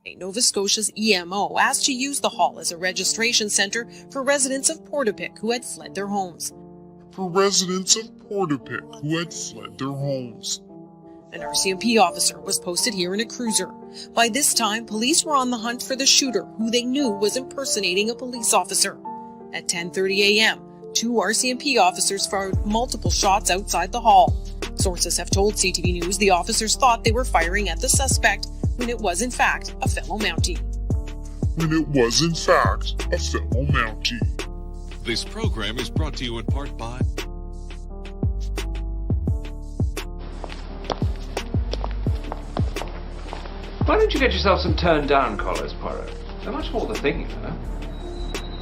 Nova Scotia's EMO asked to use the hall as a registration centre for residents of Portapique who had fled their homes. An RCMP officer was posted here in a cruiser. By this time, police were on the hunt for the shooter, who they knew was impersonating a police officer. At 10:30 a.m., 2 RCMP officers fired multiple shots outside the hall. Sources have told CTV News the officers thought they were firing at the suspect when it was in fact a fellow Mountie. This program is brought to you in part by... Why don't you get yourself some turned-down collars, Poirot? They're much more the thing, you know.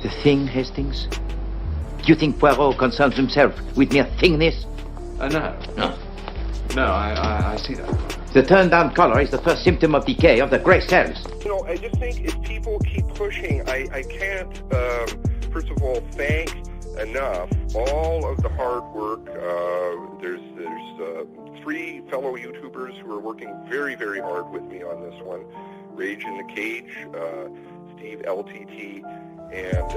The thing, Hastings? Do you think Poirot concerns himself with mere thingness? No. No, I see that. The turned-down collar is the first symptom of decay of the grey cells. You know, I just think if people keep pushing, I can't, first of all, thank enough all of the hard work. There's 3 fellow YouTubers who are working very, very hard with me on this one. Rage in the Cage, Steve LTT, and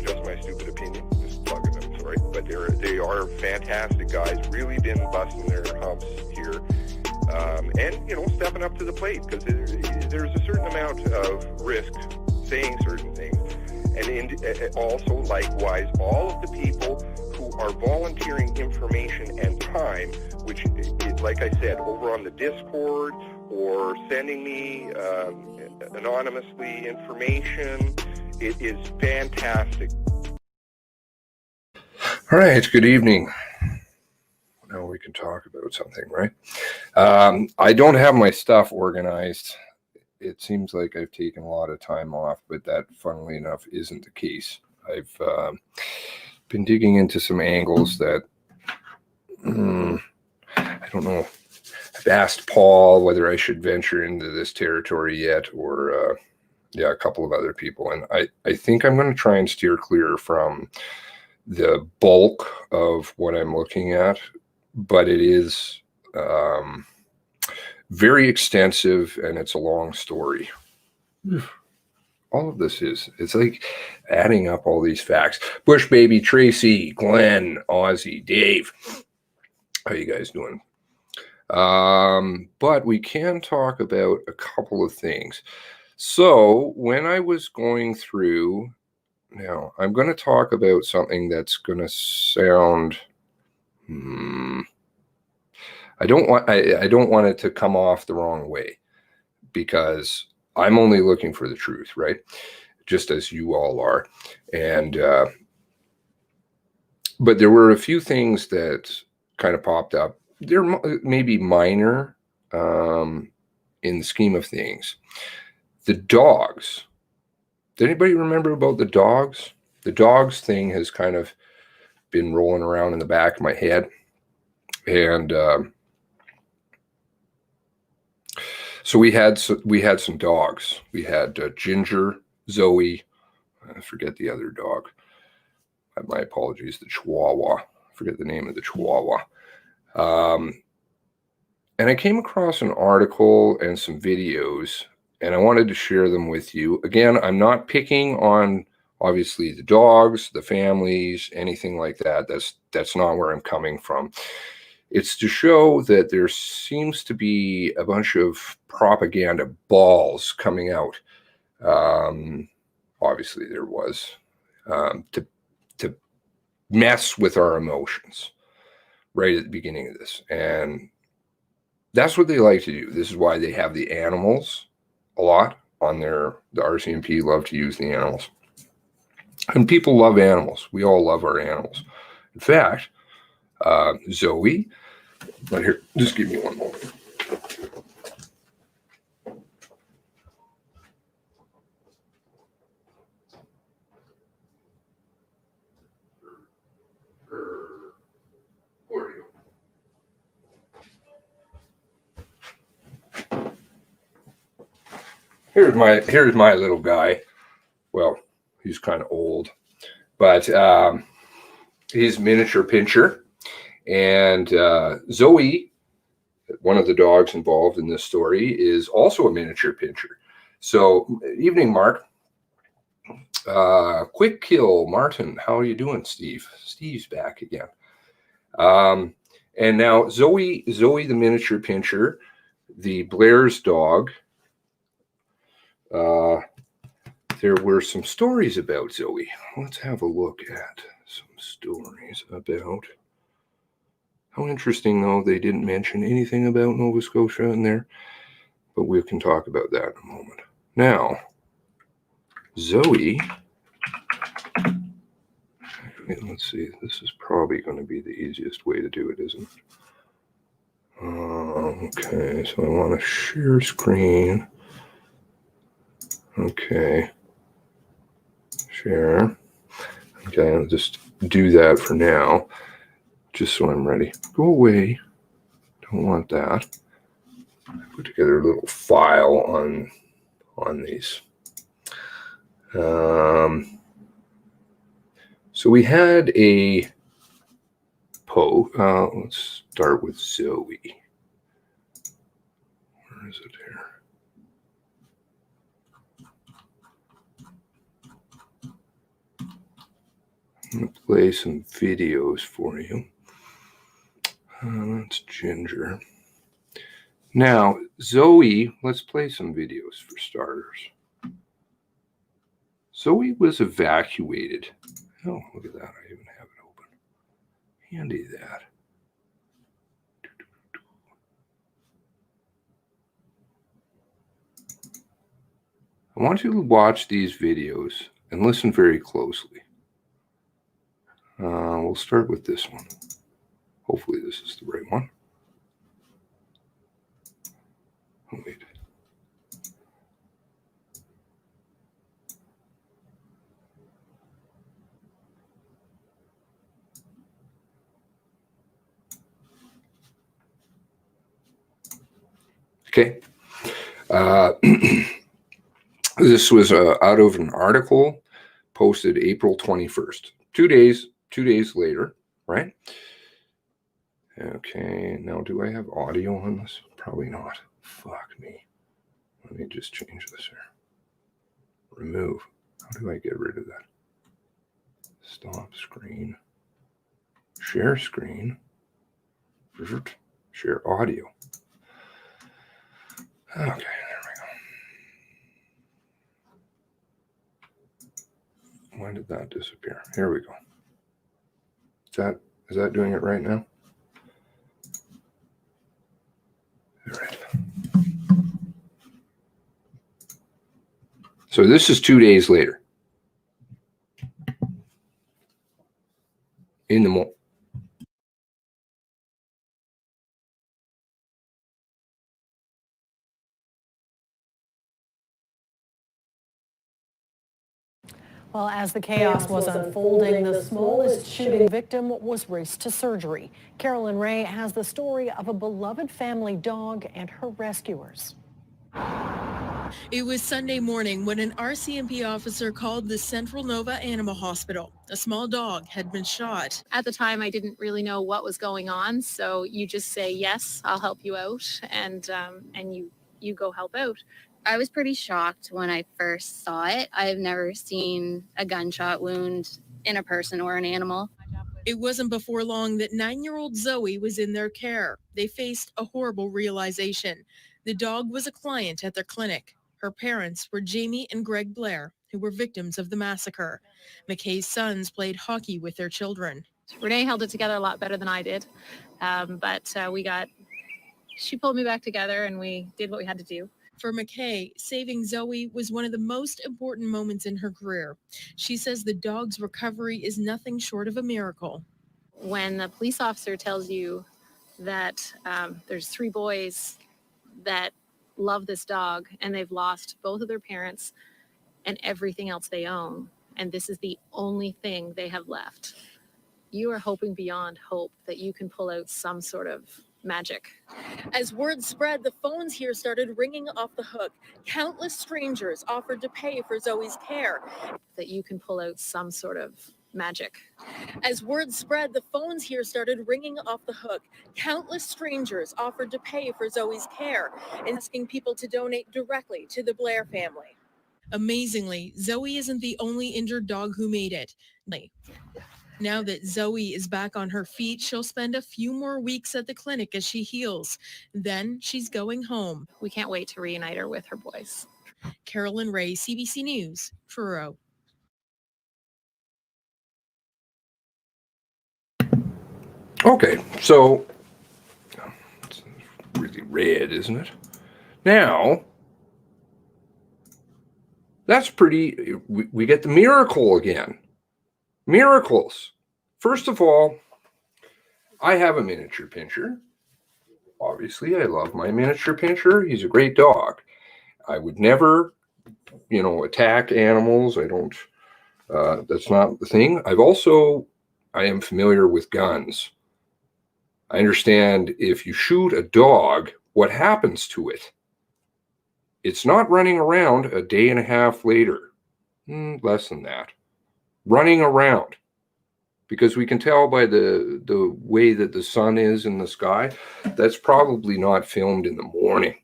Just My Stupid Opinion. Just plugging them, sorry. But they are fantastic guys, really been busting their humps here. And, you know, stepping up to the plate, because there's a certain amount of risk saying certain things. And also, likewise, all of the people who are volunteering information and time, which is, like I said, over on the Discord or sending me anonymously information, it is fantastic. All right, good evening. Now we can talk about something, right? I don't have my stuff organized. It seems like I've taken a lot of time off, but that, funnily enough, isn't the case. I've been digging into some angles that, I don't know. I've asked Paul whether I should venture into this territory yet, or a couple of other people. And I think I'm going to try and steer clear from the bulk of what I'm looking at, but it is very extensive, and it's a long story. All of this it's like adding up all these facts. Bush Baby, Tracy, Glenn, Ozzy, Dave. How you guys doing? But we can talk about a couple of things. So when I was going through, now I'm going to talk about something that's going to sound, I don't want it to come off the wrong way, because I'm only looking for the truth, right? Just as you all are. And, but there were a few things that kind of popped up. They're maybe minor in the scheme of things. The dogs. Does anybody remember about the dogs? The dogs thing has kind of been rolling around in the back of my head. And so we had some dogs. We had Ginger, Zoey, I forget the other dog. My apologies, the Chihuahua. I forget the name of the Chihuahua. And I came across an article and some videos, and I wanted to share them with you. Again, I'm not picking on, obviously, the dogs, the families, anything like that. That's not where I'm coming from. It's to show that there seems to be a bunch of propaganda balls coming out. Obviously, there was to mess with our emotions right at the beginning of this. And that's what they like to do. This is why they have the animals a lot on the RCMP love to use the animals. And people love animals. We all love our animals. In fact, Zoey, but here, just give me one moment. Where are you? Here's my little guy. Well, he's kind of old, but he's miniature pincher. And Zoey, one of the dogs involved in this story, is also a miniature pincher. So, evening, Mark. Quick kill, Martin. How are you doing, Steve? Steve's back again. And now Zoey, the miniature pinscher, the Blair's dog. There were some stories about Zoey. Let's have a look at some stories about. How interesting, though, they didn't mention anything about Nova Scotia in there, but we can talk about that in a moment. Now, Zoey, let's see, this is probably going to be the easiest way to do it, isn't it? Okay, so I want to share screen. Okay, share. Okay, I'll just do that for now, just so I'm ready. Go away. Don't want that. I put together a little file on these. So we had a let's start with Zoey. Where is it here? I'm going to play some videos for you. That's Ginger. Now, Zoey, let's play some videos for starters. Zoey was evacuated. Oh, look at that. I even have it open. Handy that. I want you to watch these videos and listen very closely. We'll start with this one. Hopefully this is the right one. Oh, wait. Okay. This was out of an article posted April 21st. 2 days later, right? Okay, now do I have audio on this? Probably not. Fuck me. Let me just change this here. Remove. How do I get rid of that? Stop screen. Share screen. Share audio. Okay, there we go. Why did that disappear? Here we go. Is that doing it right now? All right. So this is 2 days later. In the morning. Well, as the chaos was unfolding, the smallest shooting victim was raced to surgery. Carolyn Ray has the story of a beloved family dog and her rescuers. It was Sunday morning when an RCMP officer called the Central Nova Animal Hospital. A small dog had been shot. At the time, I didn't really know what was going on, so you just say, yes, I'll help you out, and you go help out. I was pretty shocked when I first saw it. I've never seen a gunshot wound in a person or an animal. It wasn't before long that 9-year-old Zoey was in their care. They faced a horrible realization. The dog was a client at their clinic. Her parents were Jamie and Greg Blair, who were victims of the massacre. McKay's sons played hockey with their children. Renee held it together a lot better than I did, but she pulled me back together and we did what we had to do. For McKay, saving Zoey was one of the most important moments in her career. She says the dog's recovery is nothing short of a miracle. When the police officer tells you that there's 3 boys that love this dog and they've lost both of their parents and everything else they own, and this is the only thing they have left, you are hoping beyond hope that you can pull out some sort of magic. As word spread, the phones here started ringing off the hook. Countless strangers offered to pay for Zoey's care. That you can pull out some sort of magic. As word spread, the phones here started ringing off the hook. Countless strangers offered to pay for Zoey's care, asking people to donate directly to the Blair family. Amazingly, Zoey isn't the only injured dog who made it. Now that Zoey is back on her feet, she'll spend a few more weeks at the clinic as she heals. Then she's going home. We can't wait to reunite her with her boys. Carolyn Ray, CBC News, Truro. Okay, so it's really red, isn't it? Now, that's pretty, we get the miracle again. Miracles. First of all, I have a miniature pinscher. Obviously, I love my miniature pinscher. He's a great dog. I would never, attack animals. I don't, that's not the thing. I am familiar with guns. I understand if you shoot a dog, what happens to it? It's not running around a day and a half later. Less than that. Running around. Because we can tell by the way that the sun is in the sky, that's probably not filmed in the morning.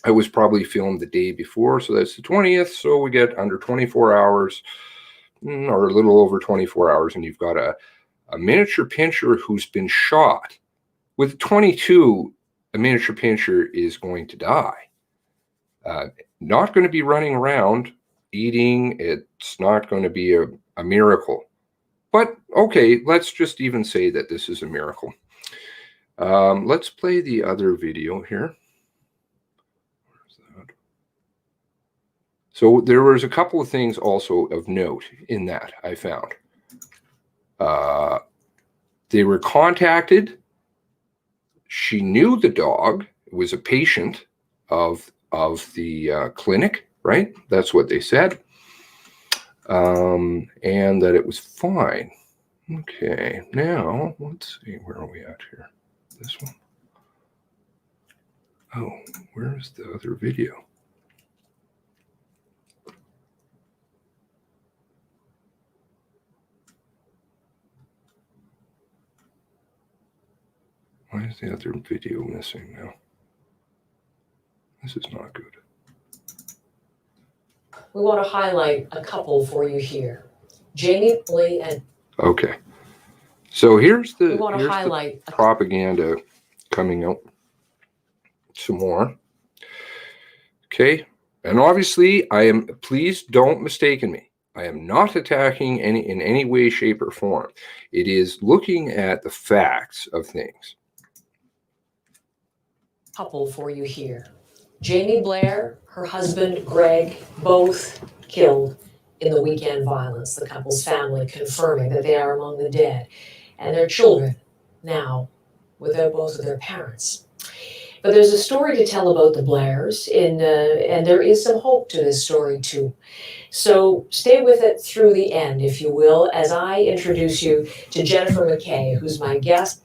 It was probably filmed the day before, so that's the 20th, so we get under 24 hours, or a little over 24 hours, and you've got a miniature pinscher who's been shot. With 22, a miniature pinscher is going to die. Not going to be running around eating. It's not going to be a miracle. But okay, let's just even say that this is a miracle. Let's play the other video here. Where's that? So there was a couple of things also of note in that I found. They were contacted. She knew the dog. It was a patient of the clinic, right? That's what they said. And that it was fine. Okay, now let's see, where are we at here? This one. Oh, where's the other video? Why is the other video missing now? This is not good. We want to highlight a couple for you here. Jamie Lee and... Okay. So here's we want to highlight the propaganda coming out some more. Okay. And obviously, please don't mistaken me. I am not attacking in any way, shape, or form. It is looking at the facts of things. Couple for you here. Jamie Blair, her husband Greg, both killed in the weekend violence. The couple's family confirming that they are among the dead, and their children now without both of their parents. But there's a story to tell about the Blairs, and there is some hope to this story too. So stay with it through the end, if you will, as I introduce you to Jennifer McKay, who's my guest.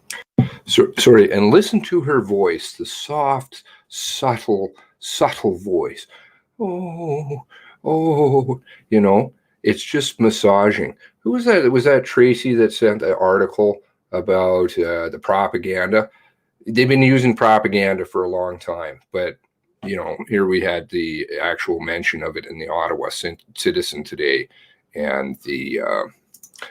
Sorry, and listen to her voice, the soft, subtle voice. Oh, it's just massaging. Who was that? Was that Tracy that sent an article about the propaganda? They've been using propaganda for a long time, but here we had the actual mention of it in the Ottawa Citizen today, and the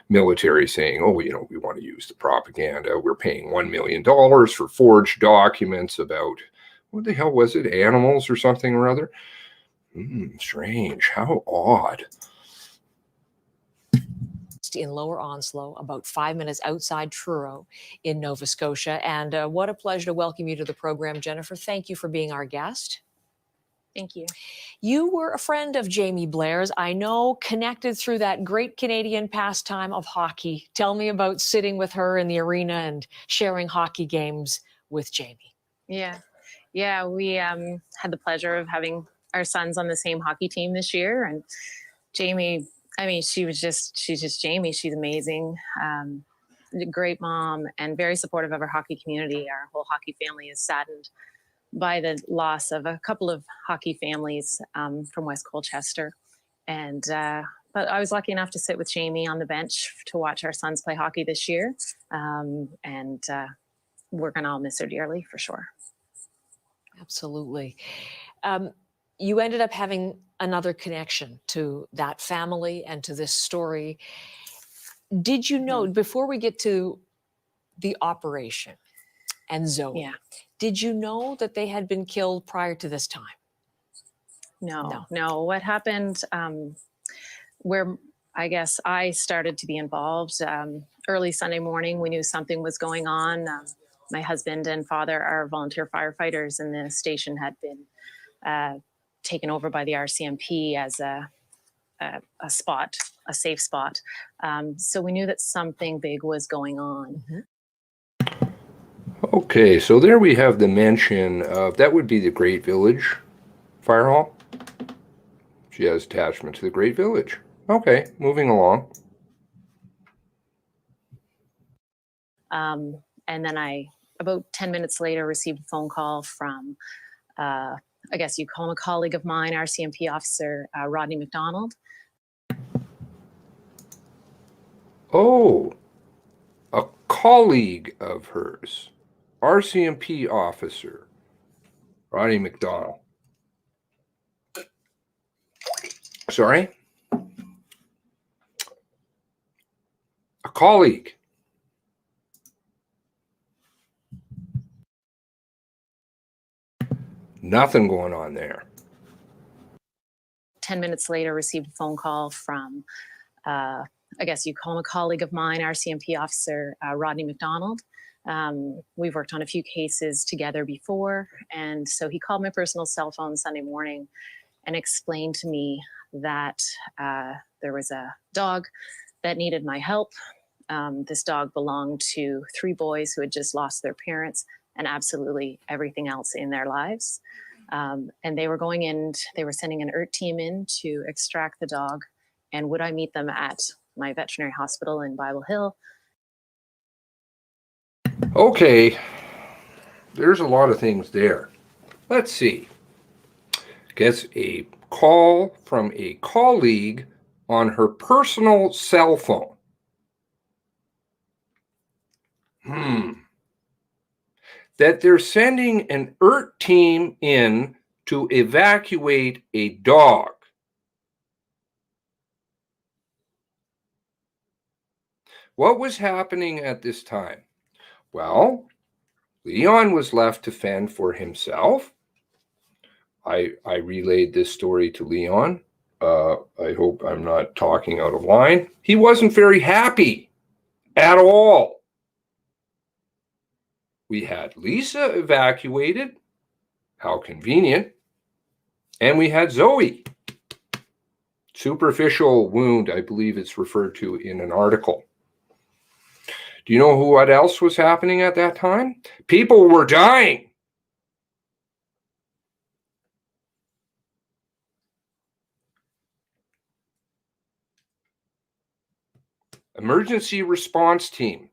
military saying, oh, we want to use the propaganda. We're paying $1 million for forged documents about, what the hell was it? Animals or something or other? Strange. How odd. In Lower Onslow, about 5 minutes outside Truro in Nova Scotia. And what a pleasure to welcome you to the program, Jennifer. Thank you for being our guest. Thank you. You were a friend of Jamie Blair's, I know, connected through that great Canadian pastime of hockey. Tell me about sitting with her in the arena and sharing hockey games with Jamie. Yeah, we had the pleasure of having our sons on the same hockey team this year. And Jamie, she's just Jamie. She's amazing. A great mom and very supportive of our hockey community. Our whole hockey family is saddened by the loss of a couple of hockey families from West Colchester. And But I was lucky enough to sit with Jamie on the bench to watch our sons play hockey this year. And we're going to all miss her dearly for sure. Absolutely. You ended up having another connection to that family and to this story. Did you know, before we get to the operation and Zoey, did you know that they had been killed prior to this time? No. What happened, where I guess I started to be involved, early Sunday morning, we knew something was going on. My husband and father are volunteer firefighters, and the station had been taken over by the RCMP as a safe spot. So we knew that something big was going on. Okay, so there we have the mention of, that would be the Great Village Fire Hall. She has attachment to the Great Village. Okay, moving along. And then I, about 10 minutes later, received a phone call from, I guess you call him a colleague of mine, RCMP officer Rodney McDonald. Oh, a colleague of hers, RCMP officer Rodney McDonald. Sorry? A colleague. Nothing going on there. 10 minutes later, received a phone call from, I guess you call him a colleague of mine, RCMP officer Rodney McDonald. We've worked on a few cases together before. And so he called my personal cell phone Sunday morning and explained to me that there was a dog that needed my help. This dog belonged to 3 boys who had just lost their parents and absolutely everything else in their lives. And they were going in, they were sending an ERT team in to extract the dog. And would I meet them at my veterinary hospital in Bible Hill? Okay, there's a lot of things there. Let's see. Gets a call from a colleague on her personal cell phone. That they're sending an ERT team in to evacuate a dog. What was happening at this time? Well, Leon was left to fend for himself. I relayed this story to Leon. I hope I'm not talking out of line. He wasn't very happy at all. We had Lisa evacuated. How convenient. And we had Zoey. Superficial wound, I believe it's referred to in an article. Do you know what else was happening at that time? People were dying. Emergency response team.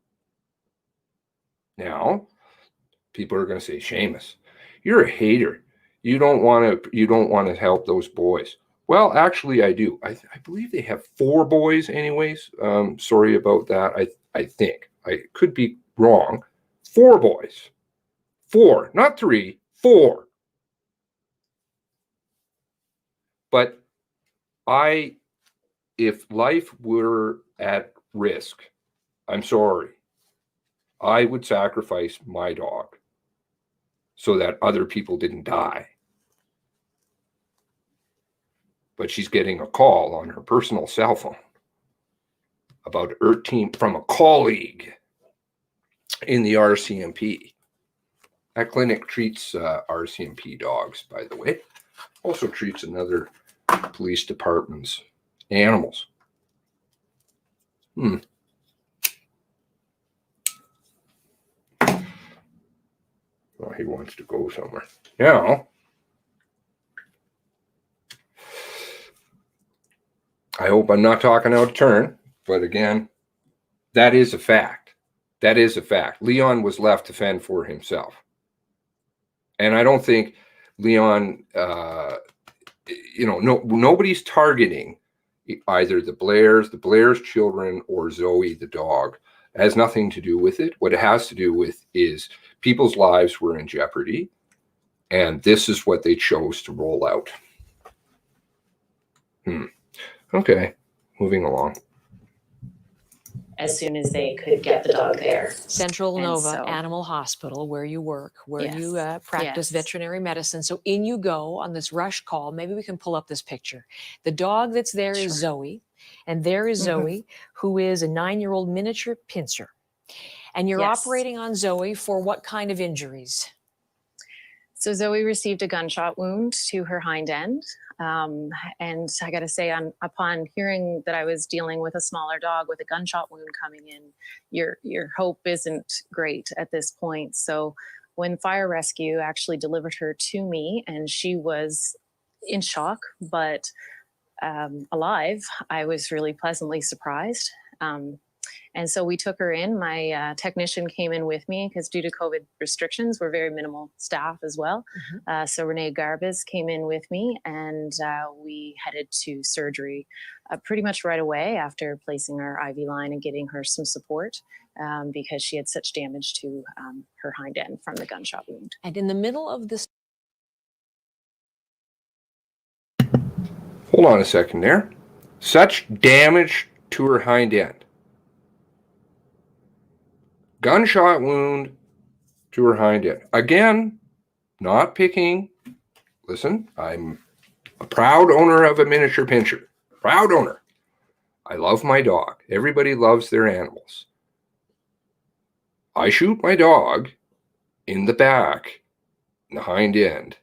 Now, people are going to say, Seamus, you're a hater. You don't want to help those boys. Well, actually, I do. I believe they have 4 boys anyways. Sorry about that. I think. I could be wrong. 4 boys. 4, not 3, 4. But if life were at risk, I'm sorry, I would sacrifice my dog so that other people didn't die. But she's getting a call on her personal cell phone about ERT team from a colleague in the RCMP. That clinic treats RCMP dogs, by the way. Also treats another police department's animals. Well, he wants to go somewhere. Now, I hope I'm not talking out of turn, but again, that is a fact. That is a fact. Leon was left to fend for himself. And I don't think Leon, nobody's targeting, either the Blair's children, or Zoey the dog. It has nothing to do with it. What it has to do with is people's lives were in jeopardy, and this is what they chose to roll out. Okay, moving along. As soon as they could get the dog there. Central And Nova so- Animal Hospital, where you work, where Yes. you practice Yes. veterinary medicine. So in you go on this rush call. Maybe we can pull up this picture. The dog that's there is Zoey, and there is Zoey, who is a 9-year-old miniature pincer. And you're Yes. operating on Zoey for what kind of injuries? So Zoe received a gunshot wound to her hind end. And I got to say, upon hearing that I was dealing with a smaller dog with a gunshot wound coming in, your hope isn't great at this point. So when fire rescue actually delivered her to me, and she was in shock, but alive, I was really pleasantly surprised. And so we took her in. My technician came in with me because due to COVID restrictions, we're very minimal staff as well. So Renee Garbus came in with me, and we headed to surgery pretty much right away after placing our IV line and getting her some support because she had such damage to her hind end from the gunshot wound. And in the middle of this, Hold on a second there. Such damage to her hind end. Gunshot wound to her hind end. Again, not picking. Listen, I'm a proud owner of a miniature pinscher. Proud owner. I love my dog. Everybody loves their animals. I shoot my dog in the back, in the hind end.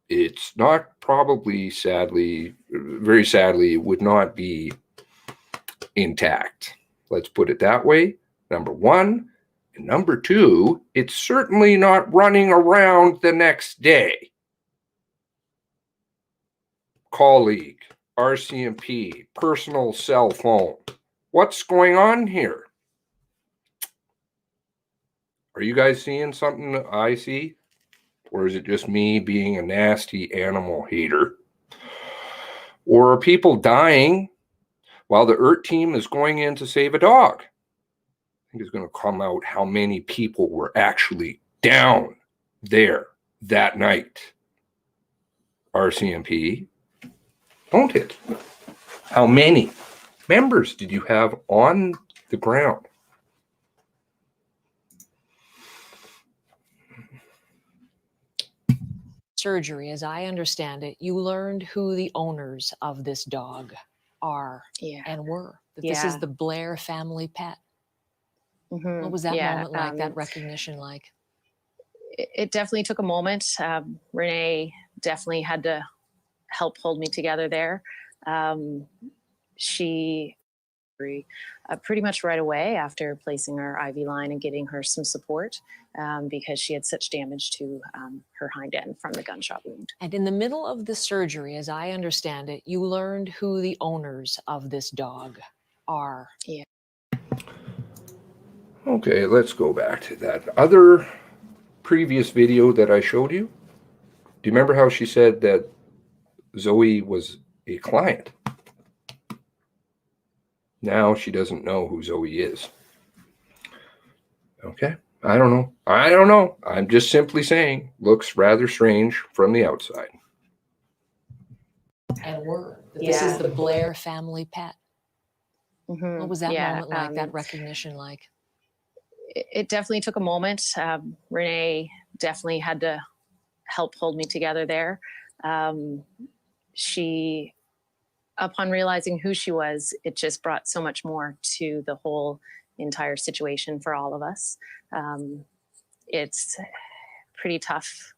It's not probably, sadly, very sadly, would not be intact. Let's put it that way. Number one. And number two, it's certainly not running around the next day. Colleague, RCMP, personal cell phone. What's going on here? Are you guys seeing something that I see? Or is it just me being a nasty animal hater? Or are people dying while the ERT team is going in to save a dog? I think it's going to come out how many people were actually down there that night. RCMP, don't it? How many members did you have on the ground? surgery, as I understand it, you learned who the owners of this dog are and were. That this is the Blair family pet. What was that moment like, that recognition like? It definitely took a moment. Renee definitely had to help hold me together there. She pretty much right away after placing our IV line and getting her some support because she had such damage to her hind end from the gunshot wound. And in the middle of the surgery, as I understand it, you learned who the owners of this dog are. Yeah. Okay, let's go back to that other previous video that I showed you. Do you remember how she said that Zoey was a client? Now she doesn't know who Zoey is. Okay, I don't know. I don't know. I'm just simply saying, looks rather strange from the outside. And were. This is the Blair family pet. What was that moment like, that recognition like? It definitely took a moment. Renee definitely had to help hold me together there. She, upon realizing who she was, it just brought so much more to the whole entire situation for all of us. It's pretty tough,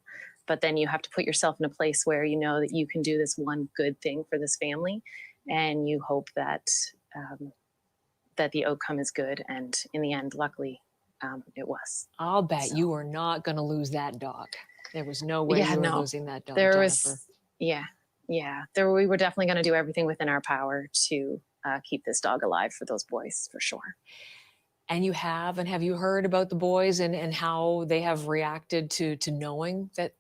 but then you have to put yourself in a place where you know that you can do this one good thing for this family, and you hope that that the outcome is good. And in the end, luckily, it was. I'll bet you were not going to lose that dog. There was no way you were losing that dog, Jennifer. We were definitely going to do everything within our power to keep this dog alive for those boys, for sure. And you have, and have you heard about the boys and how they have reacted to knowing that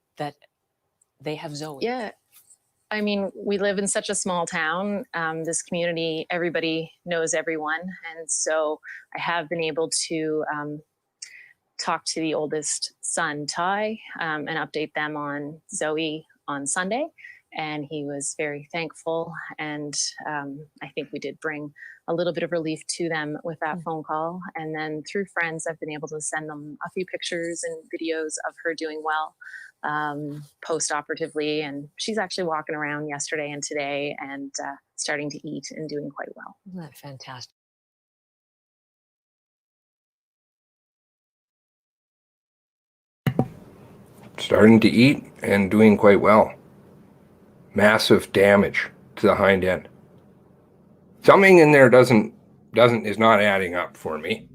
they have Zoey? I mean, we live in such a small town. This community, everybody knows everyone. And so I have been able to talk to the oldest son, Ty, and update them on Zoey on Sunday. And he was very thankful. And I think we did bring a little bit of relief to them with that phone call. And then through friends, I've been able to send them a few pictures and videos of her doing well post-operatively. And she's actually walking around yesterday and today and starting to eat and doing quite well. Isn't that fantastic? Starting to eat and doing quite well. Massive damage to the hind end. Something in there is not adding up for me.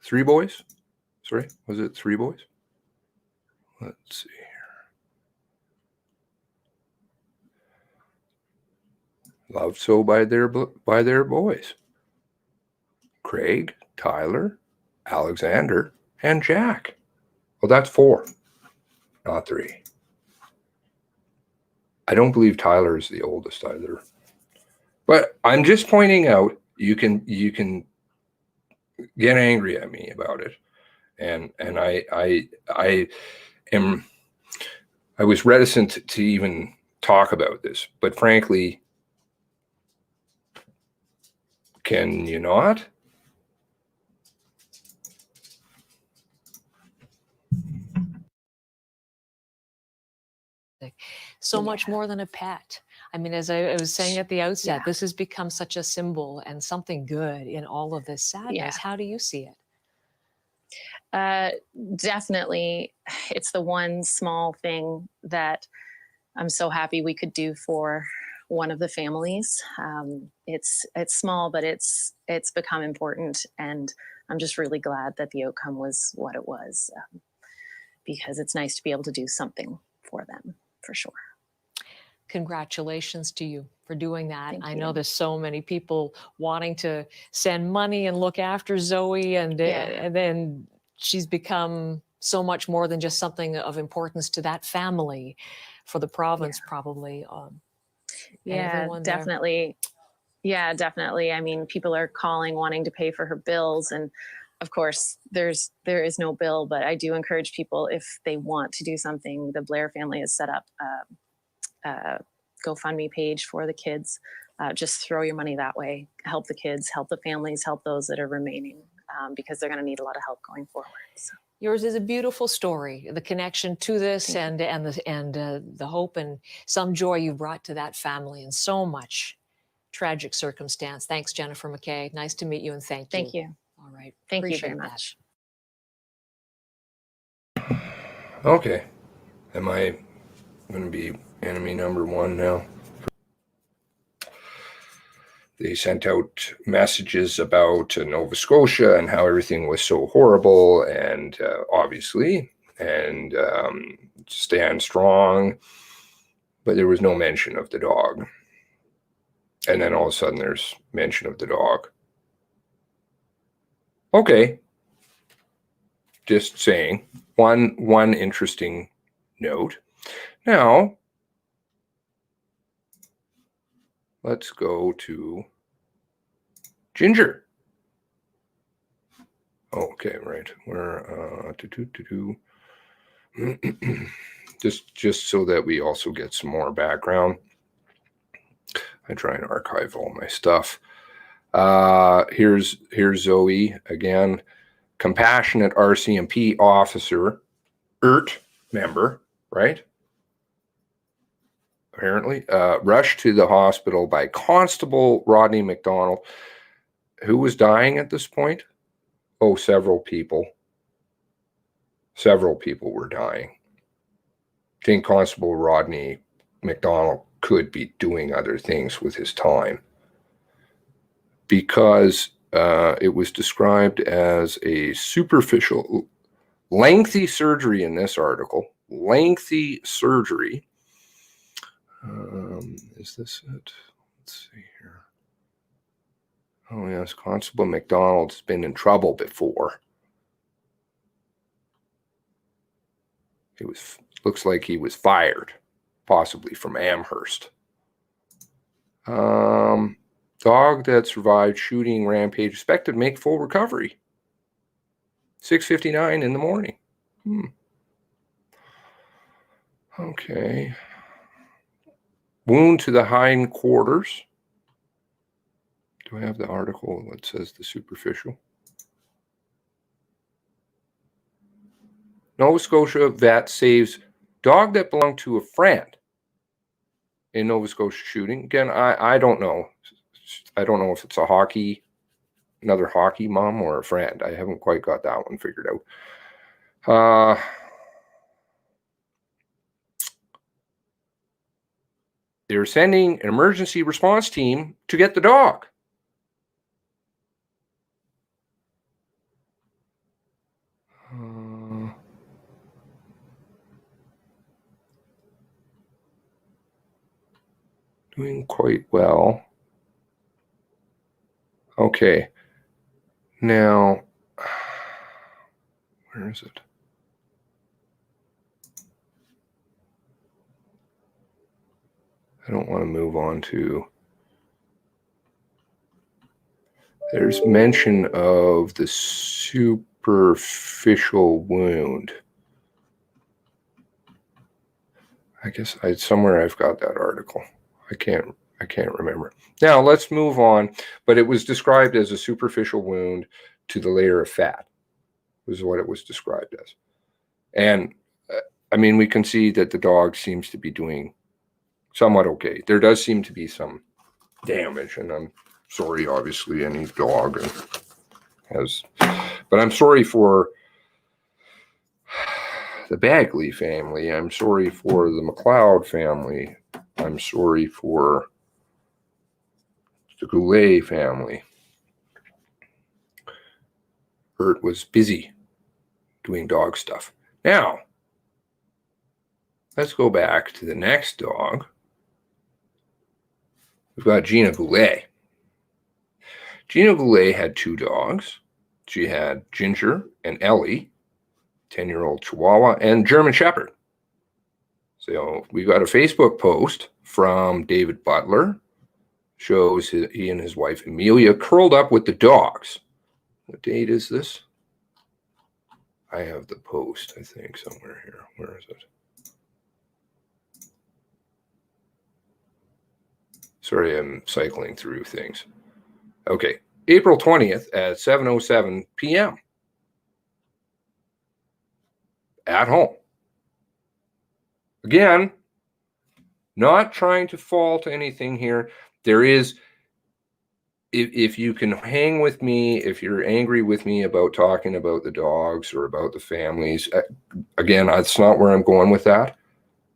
Three boys? Sorry, was it three boys? Let's see here. Loved so by their boys. Craig, Tyler, Alexander, and Jack. Well, that's four, not three. I don't believe Tyler is the oldest either. But I'm just pointing out, you can get angry at me about it. And I was reticent to even talk about this, but frankly, can you not? So much more than a pet. I mean, as I was saying at the outset, this has become such a symbol and something good in all of this sadness. How do you see it? Definitely, it's the one small thing that I'm so happy we could do for one of the families. It's small, but it's become important, and I'm just really glad that the outcome was what it was, because it's nice to be able to do something for them, for sure. Congratulations to you for doing that. I know there's so many people wanting to send money and look after Zoey, and then she's become so much more than just something of importance to that family, for the province probably. Definitely. Yeah, definitely. I mean, people are calling, wanting to pay for her bills, and of course, there is no bill, but I do encourage people, if they want to do something, the Blair family has set up a GoFundMe page for the kids. Just throw your money that way. Help the kids, help the families, help those that are remaining, because they're going to need a lot of help going forward. So. Yours is a beautiful story, the connection to this and the hope and some joy you brought to that family in so much tragic circumstance. Thanks, Jennifer McKay. Nice to meet you, and thank you. Thank you. All right. Thank you very much. Okay. Am I going to be enemy number one now? They sent out messages about Nova Scotia and how everything was so horrible, and obviously, and stand strong, but there was no mention of the dog. And then all of a sudden there's mention of the dog. Okay. Just saying. One interesting note. Now, let's go to Ginger. Oh, okay, right. We're just so that we also get some more background. I try and archive all my stuff. Here's Zoey again. Compassionate RCMP officer, member, right? Apparently, rushed to the hospital by Constable Rodney McDonald. Who was dying at this point? Oh, several people. Several people were dying. I think Constable Rodney McDonald could be doing other things with his time, because it was described as a superficial, lengthy surgery in this article. Lengthy surgery. Is this it? Let's see here. Oh, yes. Constable McDonald's been in trouble before. Looks like he was fired, possibly from Amherst. Dog that survived shooting rampage expected to make full recovery. 6:59 in the morning. Okay. Wound to the hind quarters. Do I have the article that says the superficial? Nova Scotia vet saves dog that belonged to a friend in Nova Scotia shooting. Again, I don't know. I don't know if it's another hockey mom or a friend. I haven't quite got that one figured out. They're sending an emergency response team to get the dog. Doing quite well. Okay. Now, where is it? I don't want to move on to. There's mention of the superficial wound. I guess somewhere I've got that article. I can't remember. Now let's move on. But it was described as a superficial wound to the layer of fat, was what it was described as. And I mean, we can see that the dog seems to be doing somewhat okay. There does seem to be some damage, and I'm sorry, obviously, any dog has, but I'm sorry for the Bagley family. I'm sorry for the McLeod family. I'm sorry for the Goulet family. Bert was busy doing dog stuff. Now, let's go back to the next dog. We've got Gina Goulet. Gina Goulet had two dogs. She had Ginger and Ellie, 10-year-old Chihuahua, and German Shepherd. So we got a Facebook post from David Butler. Shows he and his wife Amelia curled up with the dogs. What date is this? I have the post, I think, somewhere here. Where is it? Sorry, I'm cycling through things. Okay, April 20th at 7:07 p.m. at home. Again, not trying to fault anything here. There is, if you can hang with me, if you're angry with me about talking about the dogs or about the families, again, that's not where I'm going with that.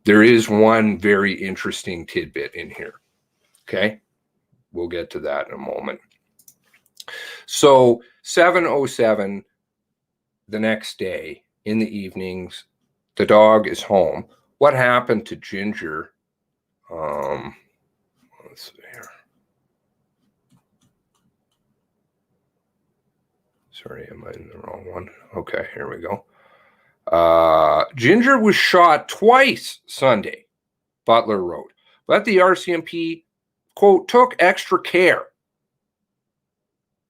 There is one very interesting tidbit in here. Okay, we'll get to that in a moment. So 7:07 the next day in the evenings, the dog is home. What happened to Ginger? Let's see here. Sorry, am I in the wrong one? Okay, here we go. Ginger was shot twice Sunday, Butler wrote, but the RCMP, quote, took extra care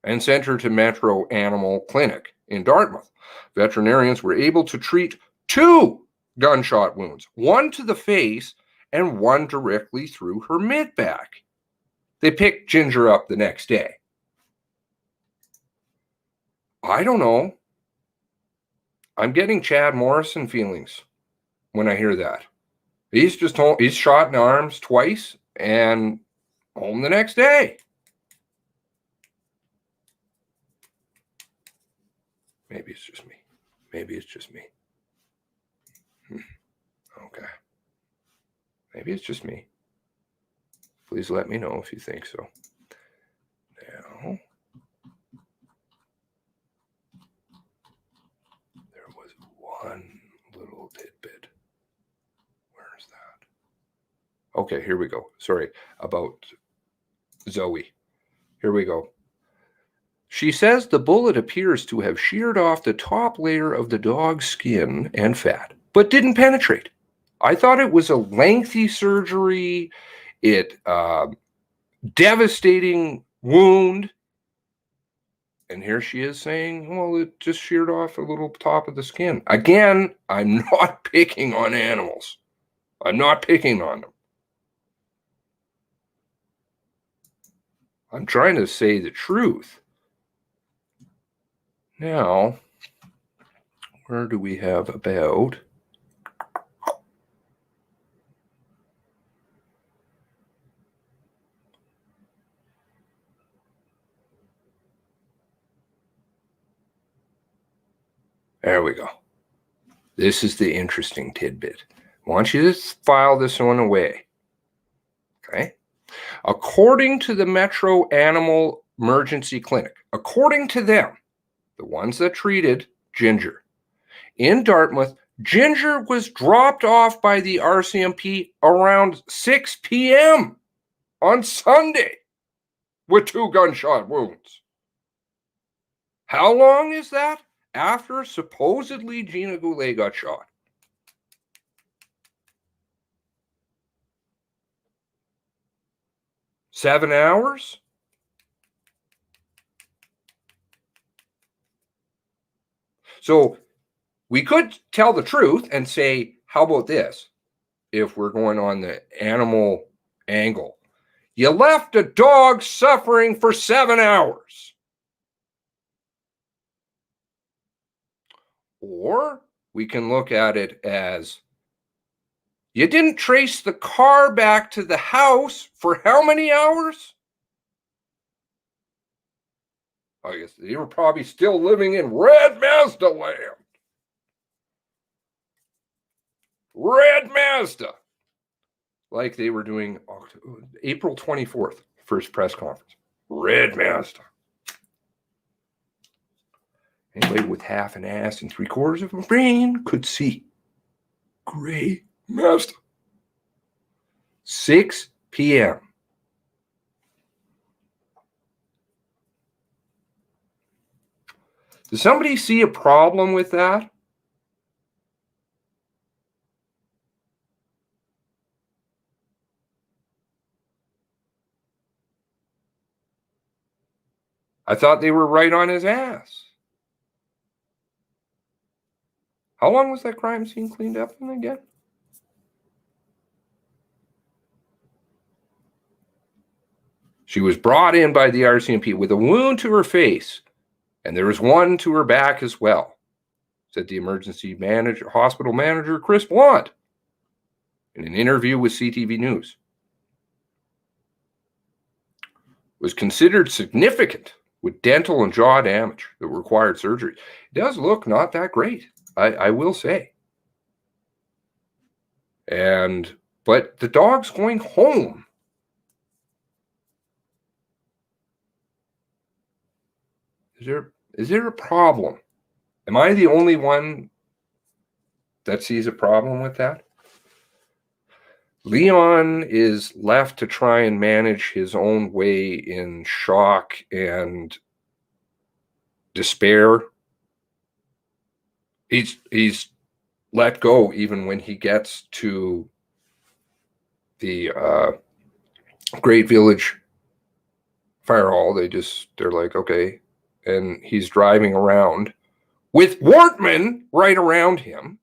and sent her to Metro Animal Clinic in Dartmouth. Veterinarians were able to treat 2 gunshot wounds, one to the face and one directly through her mid-back. They picked Ginger up the next day. I don't know. I'm getting Chad Morrison feelings when I hear that. He's just home, he's shot in the arms twice and home the next day. Maybe it's just me. Maybe it's just me. Okay. Maybe it's just me. Please let me know if you think so. Now, one little tidbit. Where's that? Okay, here we go. Sorry, about Zoey. Here we go. She says the bullet appears to have sheared off the top layer of the dog's skin and fat, but didn't penetrate. I thought it was a lengthy surgery, devastating wound. And here she is saying, well, it just sheared off a little top of the skin. Again, I'm not picking on animals. I'm not picking on them. I'm trying to say the truth. Now, where do we have about? There we go. This is the interesting tidbit. I want you to file this one away. Okay? According to the Metro Animal Emergency Clinic, according to them, the ones that treated Ginger, in Dartmouth, Ginger was dropped off by the RCMP around 6 p.m. on Sunday with 2 gunshot wounds. How long is that? After supposedly Gina Goulet got shot. Seven hours? So we could tell the truth and say, how about this? If we're going on the animal angle, you left a dog suffering for 7 hours. Or we can look at it as you didn't trace the car back to the house for how many hours? I guess they were probably still living in Red Mazda land. Red Mazda. Like they were doing April 24th, first press conference. Red Mazda. Anybody with half an ass and 3/4 of a brain could see. Gray Mazda. 6 p.m. Does somebody see a problem with that? I thought they were right on his ass. How long was that crime scene cleaned up in again? She was brought in by the RCMP with a wound to her face, and there was one to her back as well, said the emergency hospital manager, Chris Blunt, in an interview with CTV News. Was considered significant with dental and jaw damage that required surgery. It does look not that great, I will say. But the dog's going home. Is there a problem? Am I the only one that sees a problem with that? Leon is left to try and manage his own way in shock and despair. He's let go even when he gets to the Great Village Fire Hall. They're like, okay. And he's driving around with Wortman right around him.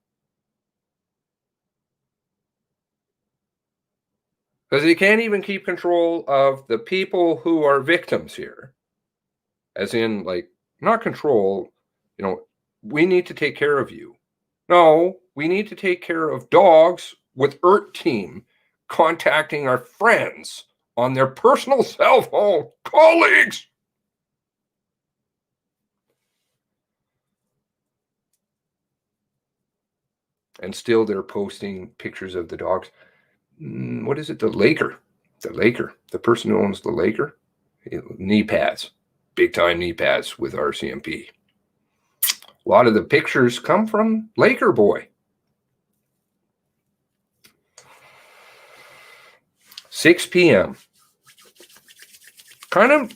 Because he can't even keep control of the people who are victims here. As in, like, not control, we need to take care of you. No, we need to take care of dogs with ERT team contacting our friends on their personal cell phone, colleagues. And still they're posting pictures of the dogs. What is it? The Laker, the person who owns the Laker, knee pads, big time knee pads with RCMP. A lot of the pictures come from Laker Boy. 6 p.m. Kind of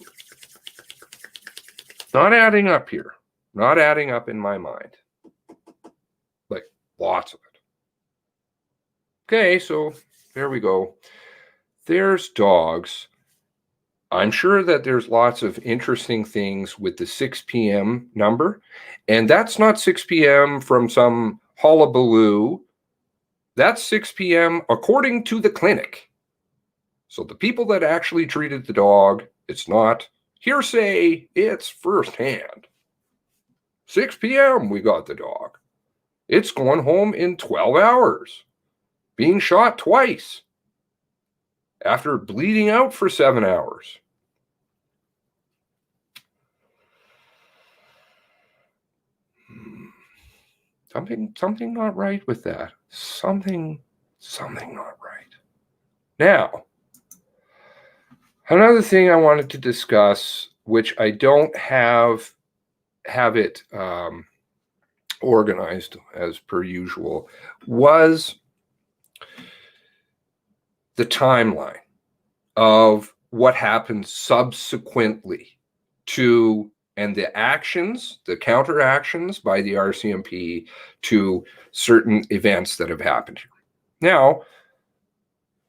not adding up here. Not adding up in my mind. Like, lots of it. Okay, so there we go. There's dogs. I'm sure that there's lots of interesting things with the 6 p.m. number. And that's not 6 p.m. from some hullabaloo. That's 6 p.m. according to the clinic. So the people that actually treated the dog, it's not hearsay, it's firsthand. 6 p.m. we got the dog. It's going home in 12 hours. Being shot twice. After bleeding out for 7 hours. Something not right with that. Something not right. Now, another thing I wanted to discuss, which I don't have it organized as per usual, was the timeline of what happened subsequently to, and the actions, the counteractions by the RCMP to certain events that have happened here. Now,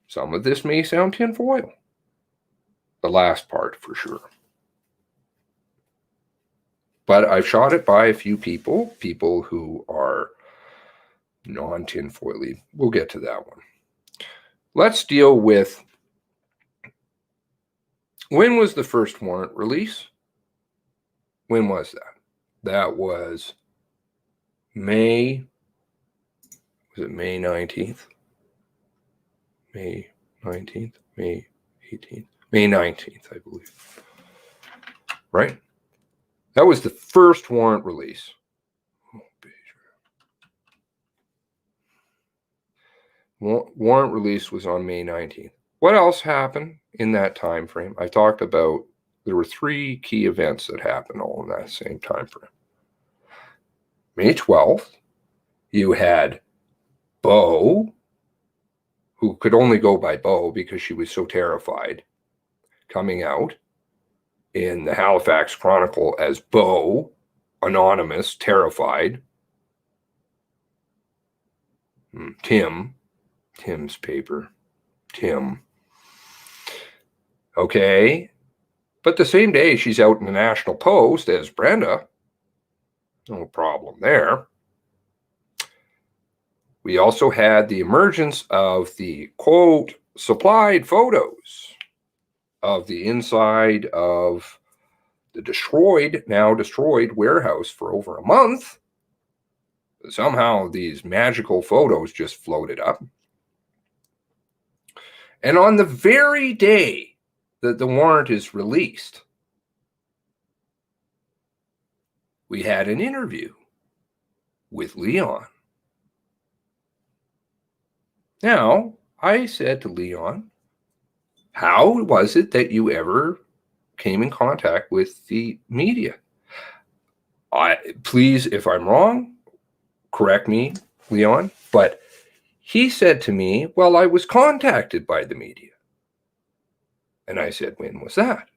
some of this may sound tinfoil. The last part for sure. But I've shot it by a few people who are non-tinfoily. We'll get to that one. Let's deal with, when was the first warrant release? When was that? That was May 19th? May 19th? May 18th? May 19th, I believe. Right? That was the first warrant release. Warrant release was on May 19th. What else happened in that time frame? I talked about, there were 3 key events that happened all in that same time frame. May 12th, you had Bo, who could only go by Bo because she was so terrified, coming out in the Halifax Chronicle as Bo, anonymous, terrified. Tim's paper. Tim. Okay. But the same day, she's out in the National Post as Brenda. No problem there. We also had the emergence of the, quote, supplied photos of the inside of the now destroyed warehouse for over a month. Somehow these magical photos just floated up. And on the very day that the warrant is released, we had an interview with Leon. Now, I said to Leon, how was it that you ever came in contact with the media? Please, if I'm wrong, correct me, Leon, but he said to me, well, I was contacted by the media. And I said, when was that?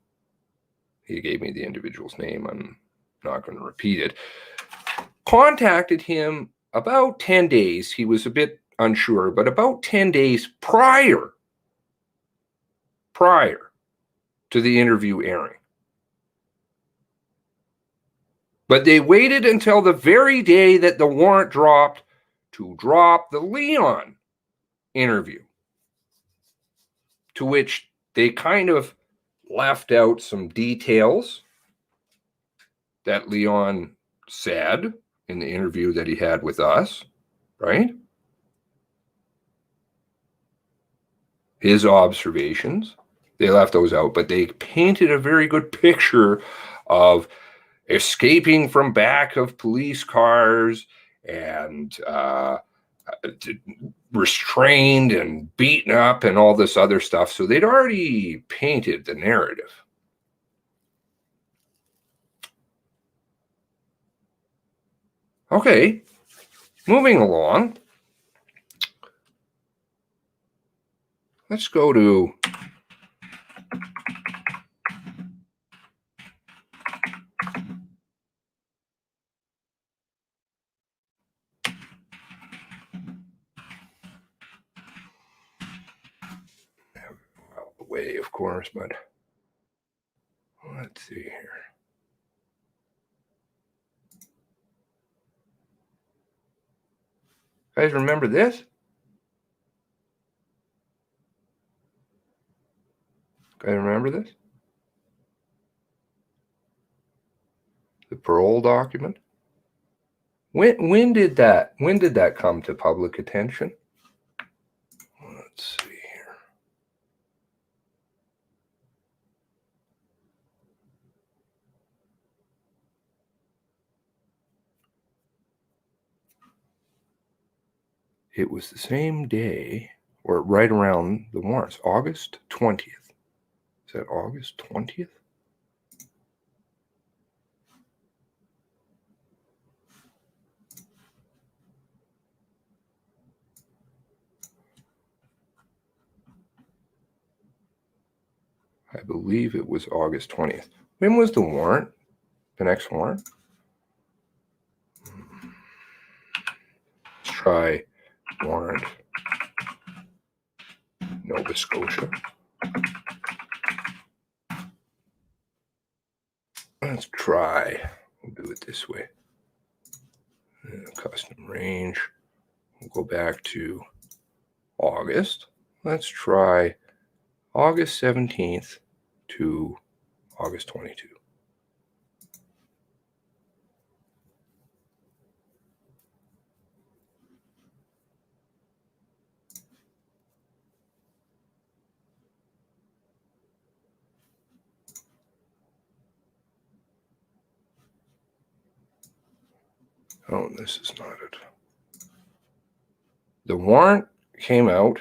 He gave me the individual's name. I'm not going to repeat it. Contacted him about 10 days. He was a bit unsure, but about 10 days prior to the interview airing. But they waited until the very day that the warrant dropped to drop the Leon interview, to which they kind of left out some details that Leon said in the interview that he had with us, right? His observations, they left those out, but they painted a very good picture of escaping from back of police cars and restrained and beaten up and all this other stuff. So they'd already painted the narrative. Okay, moving along. Let's go to the way, of course, but let's see here. Guys, remember this? Guys, remember this? The parole document. When did that come to public attention? Let's see here. It was the same day, or right around the warrants, August 20th. Is that August 20th? I believe it was August 20th. When was the warrant? The next warrant? Let's try warrant Nova Scotia. Let's try, we'll do it this way. Custom range. We'll go back to August. Let's try August 17th to August 22. Oh, this is not it. The warrant came out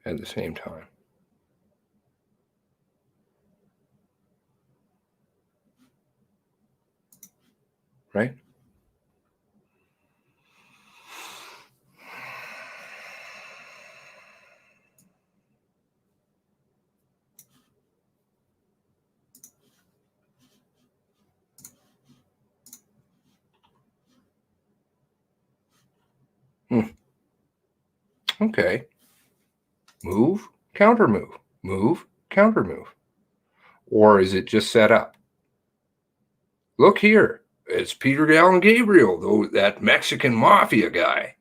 at the same time. Right? Okay. Move, counter move. Move, counter move. Or is it just set up? Look here. It's Peter Allen Gabriel, though, that Mexican mafia guy.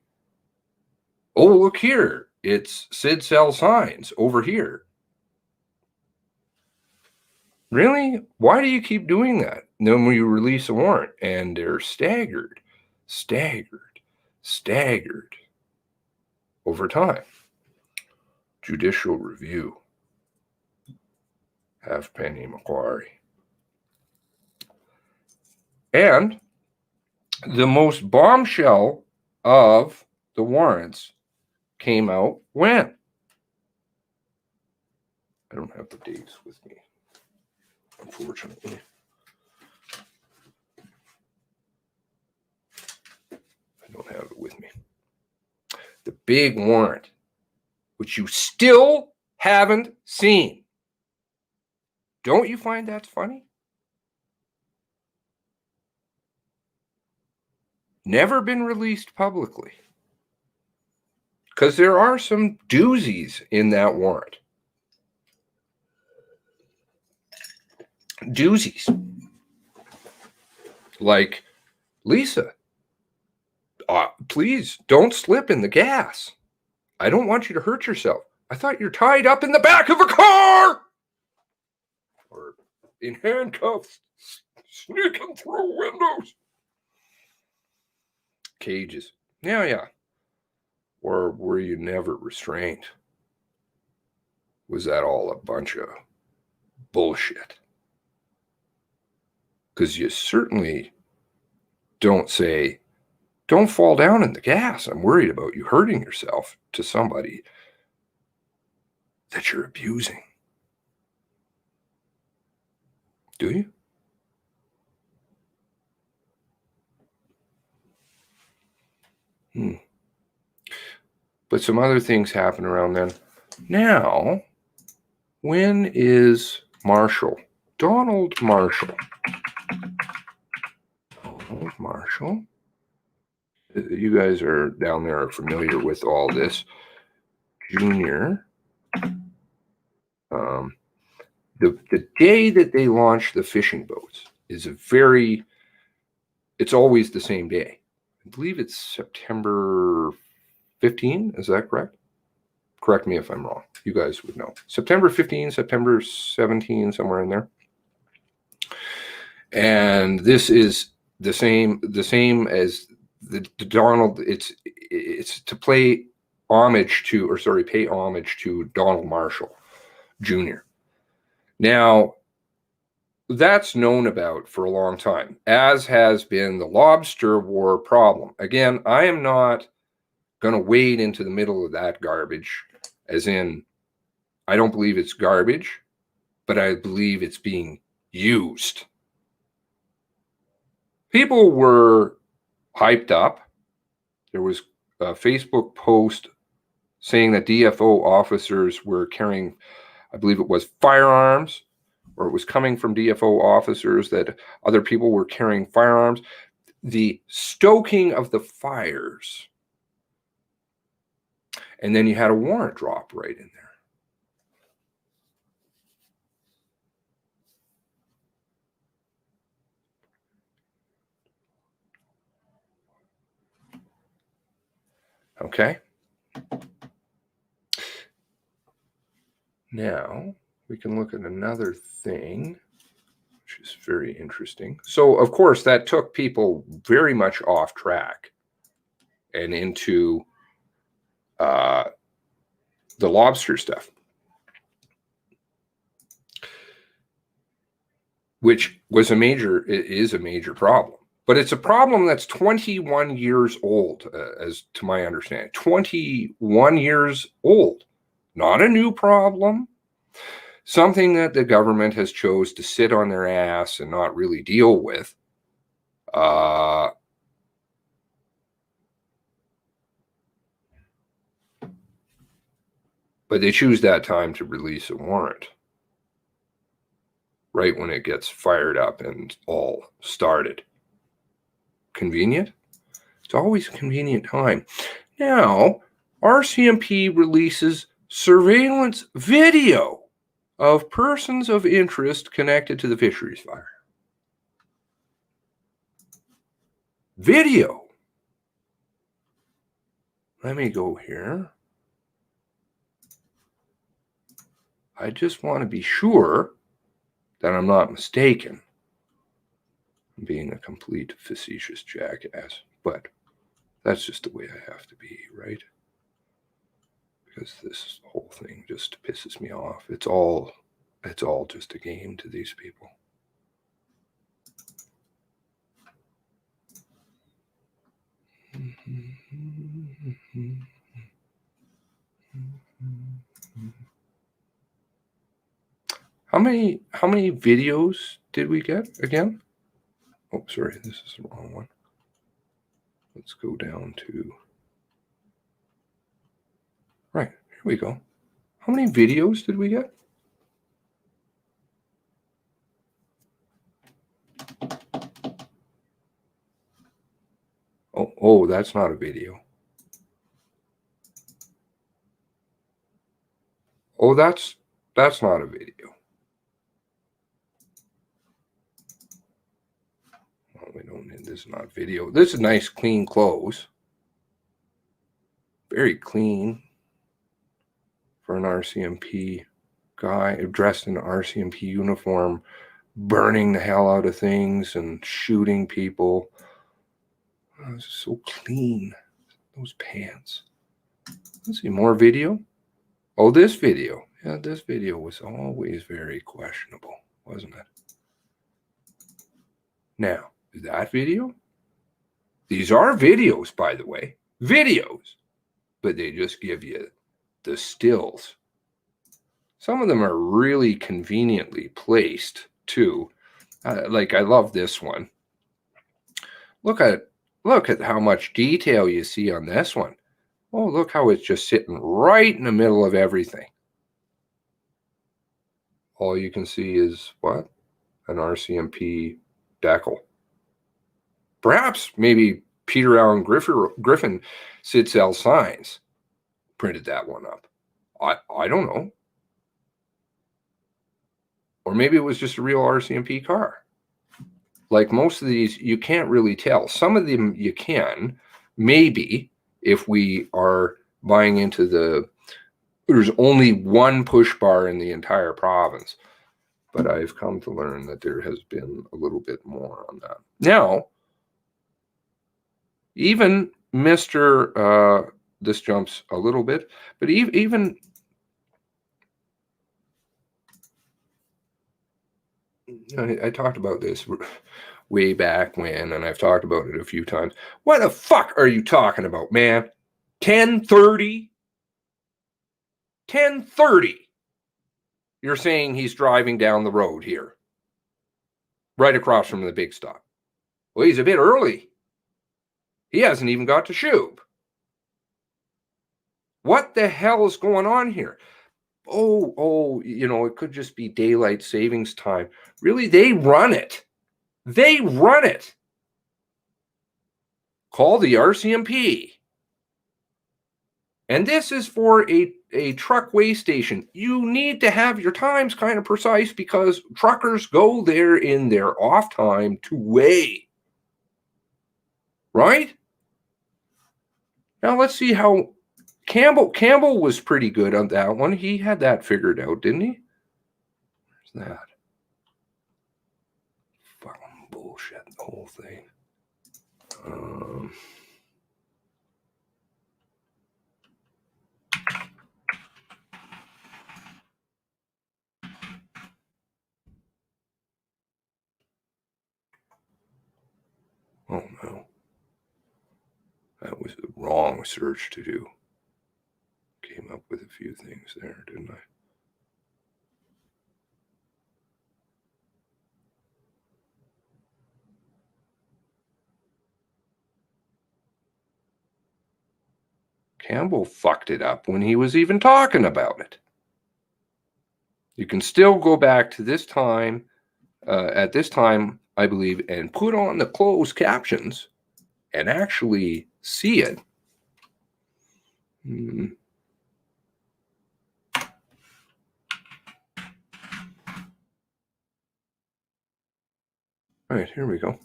Oh, look here. It's Sid sells signs over here. Really? Why do you keep doing that? And then when you release a warrant and they're staggered over time. Judicial review. Halfpenny Macquarie. And the most bombshell of the warrants came out when? I don't have the dates with me, unfortunately. I don't have it with me. The big warrant, which you still haven't seen. Don't you find that funny? Never been released publicly. Because there are some doozies in that warrant. Doozies. Like, Lisa, please don't slip in the gas. I don't want you to hurt yourself. I thought you're tied up in the back of a car. Or in handcuffs, sneaking through windows. Cages. Yeah. Or were you never restrained? Was that all a bunch of bullshit? Because you certainly don't say, don't fall down in the gas. I'm worried about you hurting yourself to somebody that you're abusing. Do you? But some other things happen around then. Now, when is Marshall? Donald Marshall. Donald Marshall. You guys are down there are familiar with all this. Junior. The day that they launched the fishing boats is it's always the same day. I believe it's September 15. Is that correct? Correct me if I'm wrong. You guys would know. September 15, September 17, somewhere in there. And this is the same as the Donald. It's to pay homage to Donald Marshall Jr. Now, that's known about for a long time, as has been the lobster war problem. Again, I am not going to wade into the middle of that garbage, as in, I don't believe it's garbage, but I believe it's being used. People were hyped up. There was a Facebook post saying that DFO officers were carrying, I believe it was firearms, or it was coming from DFO officers that other people were carrying firearms. The stoking of the fires. And then you had a warrant drop right in there. Okay. Now we can look at another thing, which is very interesting. So, of course, that took people very much off track and into the lobster stuff, which is a major problem. But it's a problem that's 21 years old, as to my understanding. 21 years old. Not a new problem. Something that the government has chose to sit on their ass and not really deal with. But they choose that time to release a warrant. Right when it gets fired up and all started. Convenient? It's always a convenient time. Now, RCMP releases surveillance video of persons of interest connected to the fisheries fire. Video. Let me go here. I just want to be sure that I'm not mistaken. I'm being a complete facetious jackass, but that's just the way I have to be, right? Because this whole thing just pisses me off. It's all just a game to these people. How many videos did we get again? Oh, sorry, this is the wrong one. Let's go down to, right, here we go. How many videos did we get? Oh, that's not a video. Oh, that's not a video. Oh, we don't need this. Is not video. This is nice, clean clothes. Very clean for an RCMP guy dressed in an RCMP uniform, burning the hell out of things and shooting people. Oh, this is so clean. Those pants. Let's see, more video. Oh, this video. Yeah, this video was always very questionable, wasn't it? Now, that video? These are videos, by the way. Videos. But they just give you the stills. Some of them are really conveniently placed, too. Like, I love this one. Look at Look at how much detail you see on this one. Oh, look how it's just sitting right in the middle of everything. All you can see is what? An RCMP decal. Perhaps maybe Peter Allen Griffin Sidsel Signs printed that one up. I don't know. Or maybe it was just a real RCMP car. Like most of these, you can't really tell. Some of them you can, maybe, if we are buying into there's only one push bar in the entire province. But I've come to learn that there has been a little bit more on that. Now, even Mr. This jumps a little bit, but even I talked about this way back when, and I've talked about it a few times. What the fuck are you talking about, man? 10:30? 10:30. You're saying he's driving down the road here, right across from the big stop. Well, he's a bit early. He hasn't even got to Shub. What the hell is going on here? Oh, it could just be daylight savings time. Really, they run it. They run it. Call the RCMP. And this is for a truck weigh station. You need to have your times kind of precise because truckers go there in their off time to weigh. Right? Now let's see how Campbell was pretty good on that one. He had that figured out, didn't he? Where's that? Fucking bullshit, the whole thing. Oh no. That was the wrong search to do. Came up with a few things there, didn't I? Campbell fucked it up when he was even talking about it. You can still go back to this time, at this time, I believe, and put on the closed captions and actually see it. All right, here we go.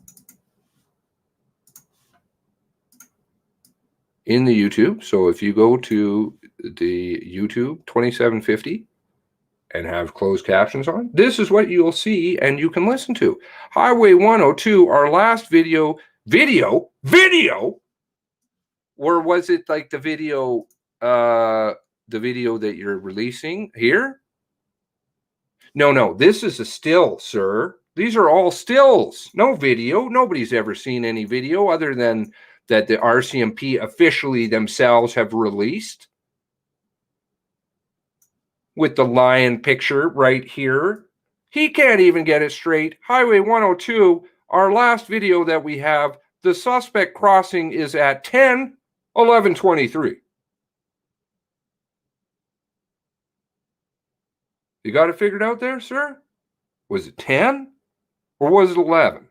In the YouTube, so if you go to the YouTube 2750 and have closed captions on, this is what you'll see and you can listen to. Highway 102, our last video, or was it like the video that you're releasing here? No, this is a still, sir. These are all stills, no video. Nobody's ever seen any video other than that the RCMP officially themselves have released with the lion picture right here. He can't even get it straight. Highway 102, our last video that we have, the suspect crossing is at 10:11:23. You got it figured out there, sir? Was it 10 or was it 11?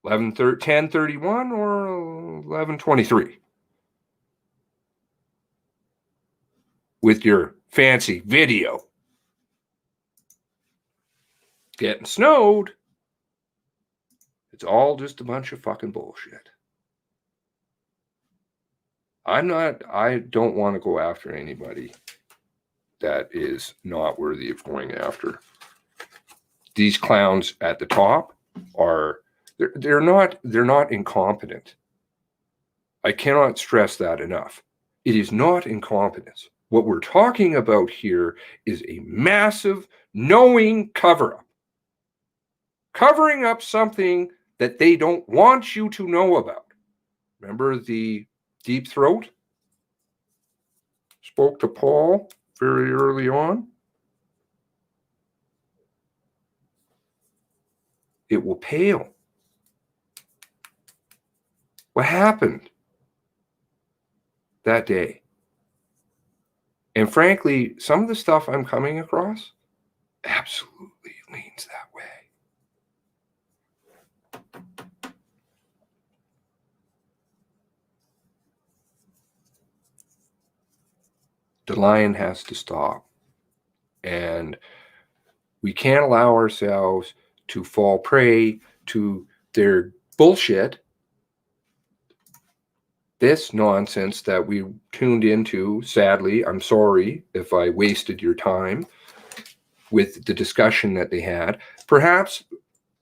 10:31 or 11:23? With your fancy video. Getting snowed. It's all just a bunch of fucking bullshit. I don't want to go after anybody that is not worthy of going after. These clowns at the top are they're not incompetent. I cannot stress that enough. It is not incompetence. What we're talking about here is a massive knowing cover-up. Covering up something that they don't want you to know about. Remember the deep throat? Spoke to Paul very early on. It will pale. what happened that day. And frankly, some of the stuff I'm coming across absolutely leans that way. The lying has to stop. And we can't allow ourselves to fall prey to their bullshit, this nonsense that we tuned into. Sadly, I'm sorry if I wasted your time with the discussion that they had. Perhaps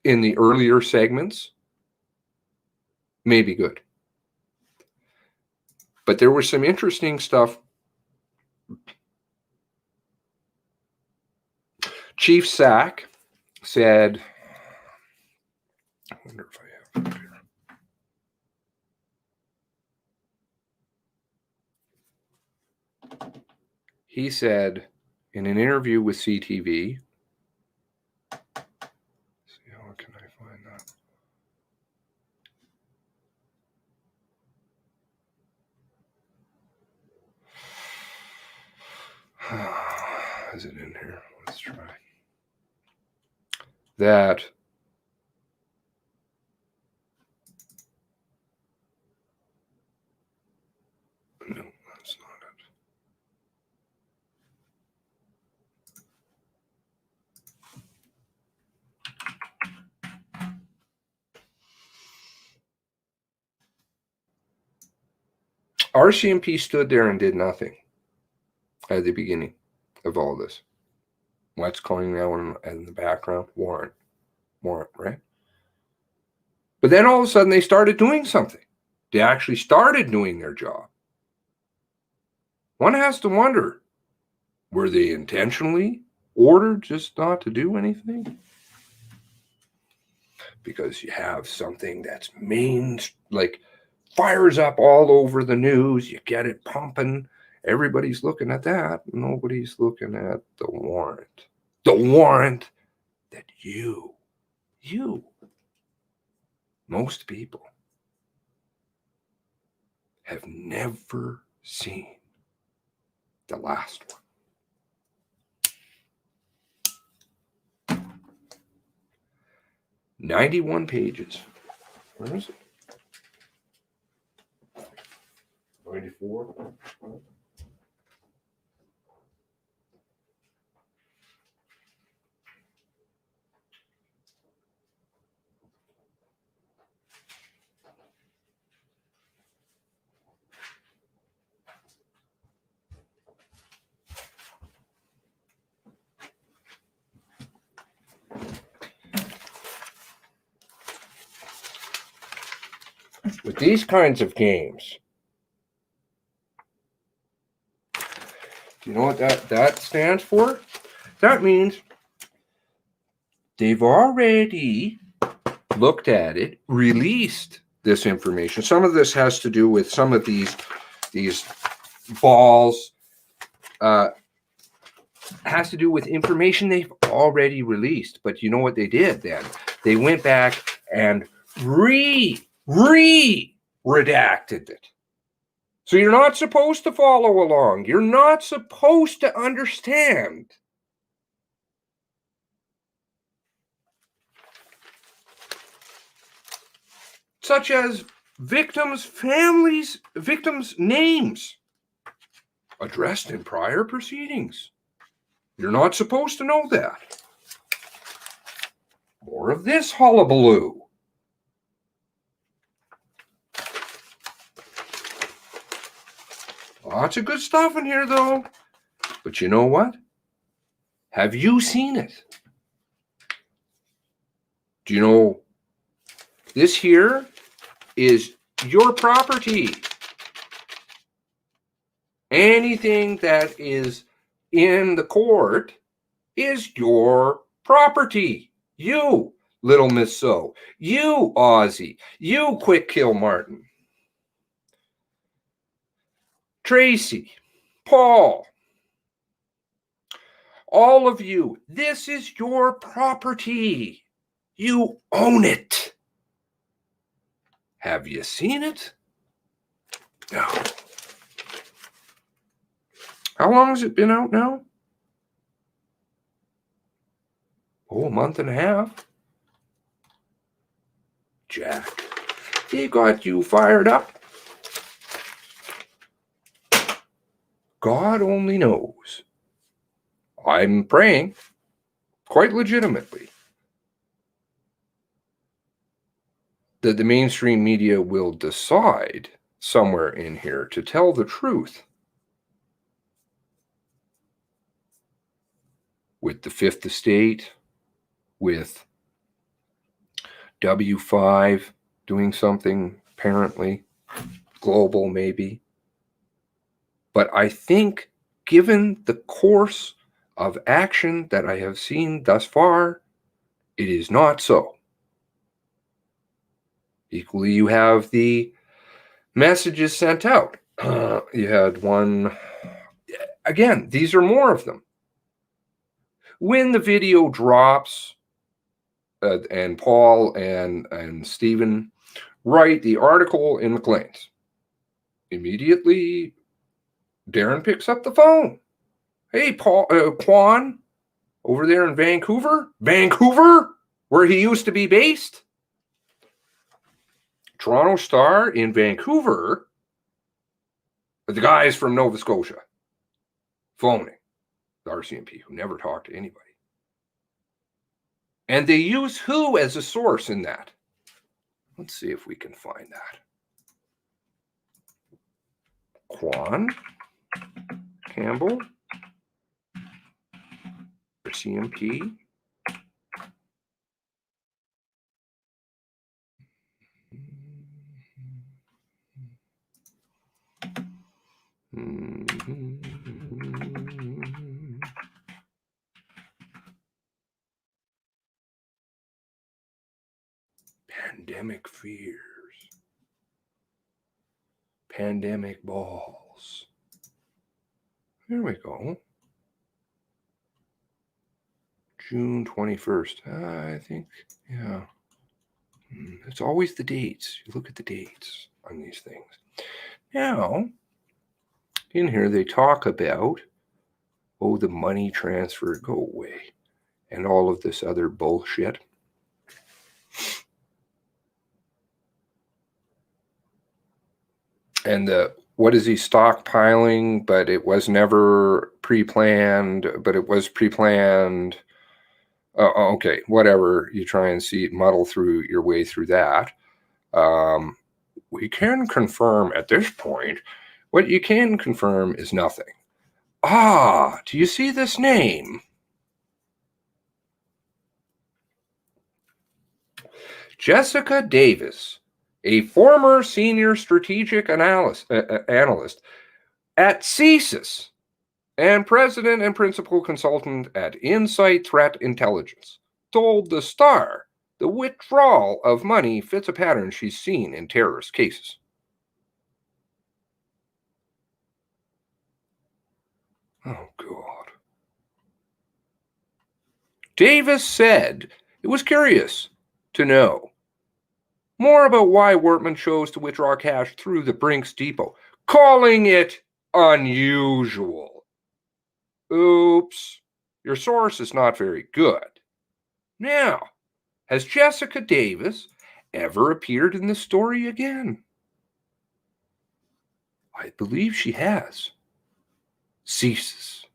in the earlier segments, maybe good. But there was some interesting stuff. Chief Sack said, I wonder if I have it here. He said in an interview with CTV, see how can I find that? Is it in here? Let's try. That no, that's not it. RCMP stood there and did nothing at the beginning of all this. What's calling now in the background? Warrant, right? But then all of a sudden they started doing something. They actually started doing their job. One has to wonder, were they intentionally ordered just not to do anything? Because you have something that's like fires up all over the news, you get it pumping, everybody's looking at that, nobody's looking at the warrant. The warrant that you, most people, have never seen the last one. 91 pages. Where is it? 94. With these kinds of games, do you know what that stands for? That means they've already looked at it, released this information. Some of this has to do with some of these balls, has to do with information they've already released. But you know what they did then? They went back and redacted it. So you're not supposed to follow along. You're not supposed to understand. Such as victims' families, victims' names addressed in prior proceedings. You're not supposed to know that. More of this hullabaloo. Lots of good stuff in here, though. But you know what? Have you seen it? Do you know this here is your property? Anything that is in the court is your property. You, Little Miss So. You, Ozzy. You, Quick Kill Martin. Tracy, Paul, all of you, this is your property. You own it. Have you seen it? No. How long has it been out now? Oh, a month and a half. Jack, he got you fired up. God only knows. I'm praying, quite legitimately, that the mainstream media will decide somewhere in here to tell the truth. With the Fifth Estate, with W5 doing something apparently global, maybe. But I think, given the course of action that I have seen thus far, it is not so. Equally, you have the messages sent out. You had one. Again, these are more of them. When the video drops, and Paul and Stephen write the article in McLean's, immediately Darren picks up the phone. Hey, Quan, over there in Vancouver, where he used to be based. Toronto Star in Vancouver. The guys from Nova Scotia phoning the RCMP, who never talked to anybody. And they use who as a source in that? Let's see if we can find that. Quan Campbell, RCMP. Pandemic fears. Pandemic balls. There we go. June 21st. I think, yeah. It's always the dates. You look at the dates on these things. Now, in here they talk about, oh, the money transfer, go away, and all of this other bullshit. And what is he stockpiling? But it was never pre-planned, but it was pre-planned. Okay, whatever. You try and muddle through your way through that. We can confirm at this point, what you can confirm is nothing. Do you see this name? Jessica Davis, a former senior strategic analyst at CSIS and president and principal consultant at Insight Threat Intelligence, told the Star the withdrawal of money fits a pattern she's seen in terrorist cases. Oh, God. Davis said it was curious to know more about why Wortman chose to withdraw cash through the Brinks Depot, calling it unusual. Oops, your source is not very good. Now, has Jessica Davis ever appeared in this story again? I believe she has. CSIS,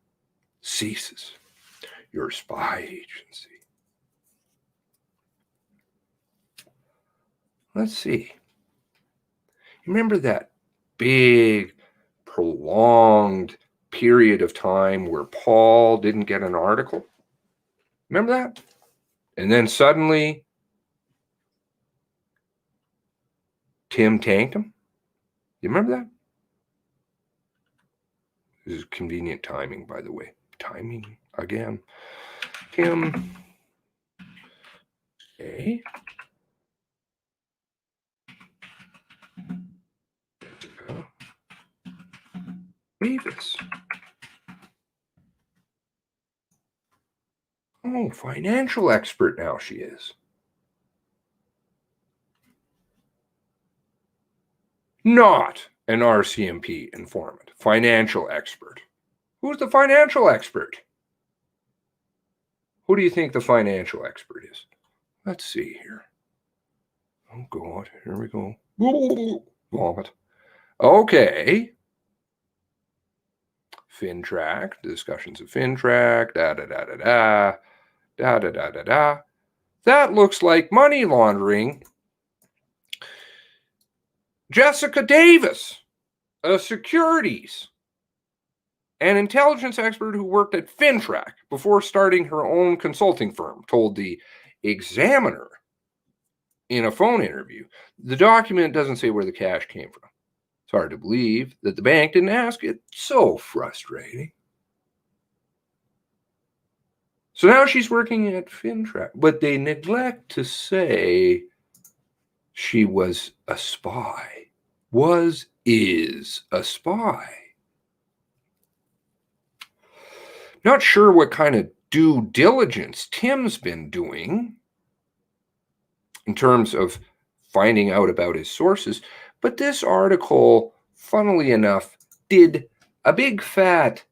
your spy agency. Let's see. Remember that big, prolonged period of time where Paul didn't get an article? Remember that? And then suddenly, Tim tanked him? You remember that? This is convenient timing, by the way. Timing again. Tim. Okay. Davis. Oh, financial expert now she is. not an RCMP informant, financial expert. Who's the financial expert? Who do you think the financial expert is? Let's see here. Oh, God. Here we go. Vomit. Okay. FinTrack. Discussions of FinTrack. Da-da-da-da-da. Da-da-da-da-da. That looks like money laundering. Jessica Davis, a securities and intelligence expert who worked at FinTrack before starting her own consulting firm, told the Examiner in a phone interview. The document doesn't say where the cash came from. It's hard to believe that the bank didn't ask it. So frustrating. So now she's working at FinTrack, but they neglect to say she was a spy. Is a spy. Not sure what kind of due diligence Tim's been doing in terms of finding out about his sources, but this article, funnily enough, did a big fat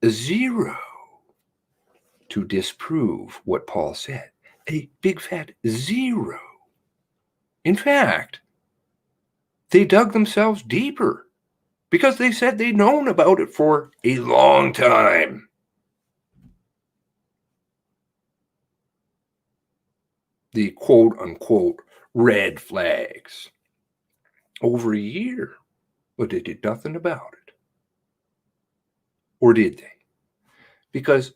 0 to disprove what Paul said. A big fat 0. In fact, they dug themselves deeper because they said they'd known about it for a long time. The quote-unquote red flags. Over a year, but they did nothing about it. Or did they? Because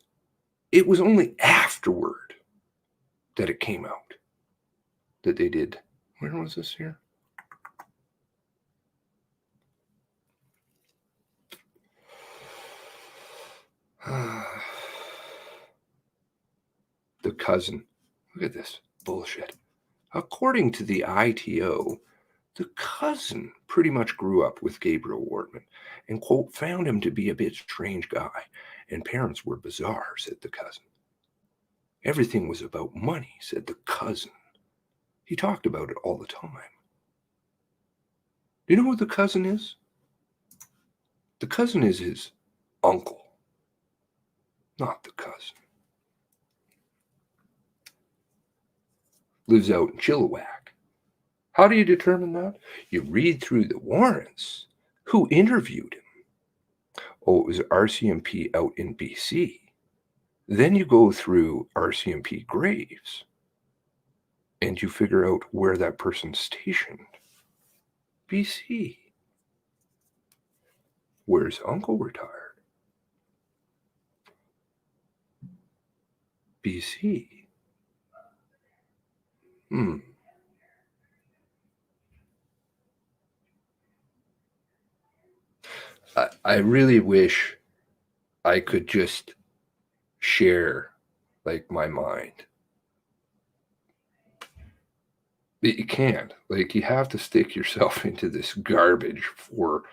it was only afterward that it came out that they did. Where was this here? The cousin. Look at this bullshit. According to the ITO, the cousin pretty much grew up with Gabriel Wardman and, quote, found him to be a bit strange guy, and parents were bizarre, said the cousin. Everything was about money, said the cousin. He talked about it all the time. Do you know who the cousin is? The cousin is his uncle, not the cousin. Lives out in Chilliwack. How do you determine that? You read through the warrants. Who interviewed him? Oh, it was RCMP out in BC. Then you go through RCMP graves and you figure out where that person's stationed. BC. Where's uncle retired? BC. I really wish I could just share like my mind. But you can't. Like, you have to stick yourself into this garbage for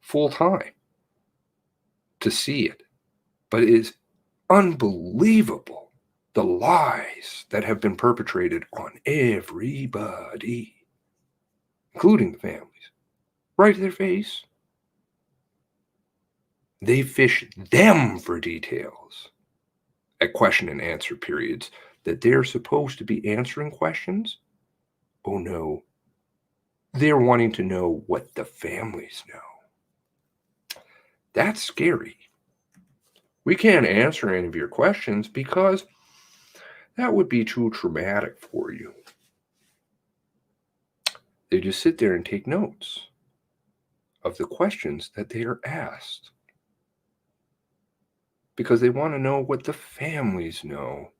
full time to see it. But it is unbelievable the lies that have been perpetrated on everybody, including the families, right to their face. They fish them for details at question and answer periods that they're supposed to be answering questions. Oh no, they're wanting to know what the families know. That's scary. We can't answer any of your questions because that would be too traumatic for you. They just sit there and take notes of the questions that they are asked because they want to know what the families know.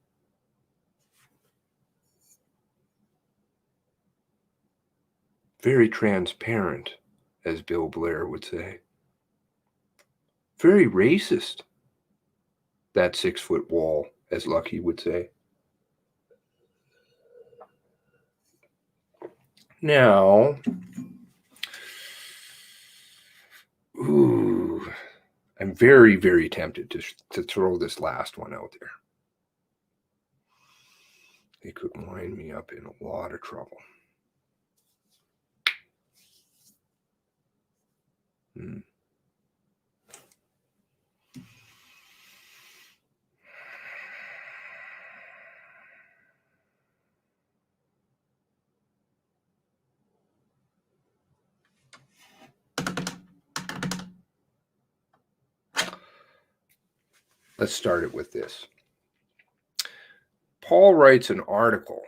Very transparent, as Bill Blair would say. Very racist, that 6-foot wall, as Lucky would say. Now, I'm very, very tempted to throw this last one out there. It could wind me up in a lot of trouble. let's start it with this. Paul writes an article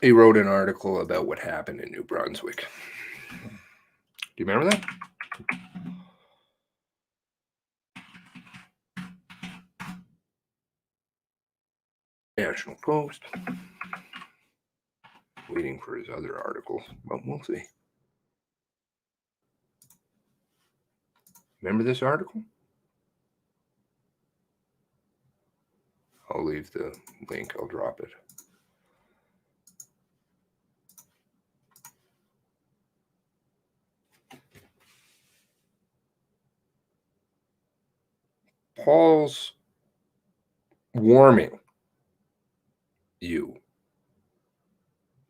he wrote an article about what happened in New Brunswick. Do you remember that? National Post. Waiting for his other articles, but we'll see. Remember this article? I'll leave the link. I'll drop it. Paul's warming you,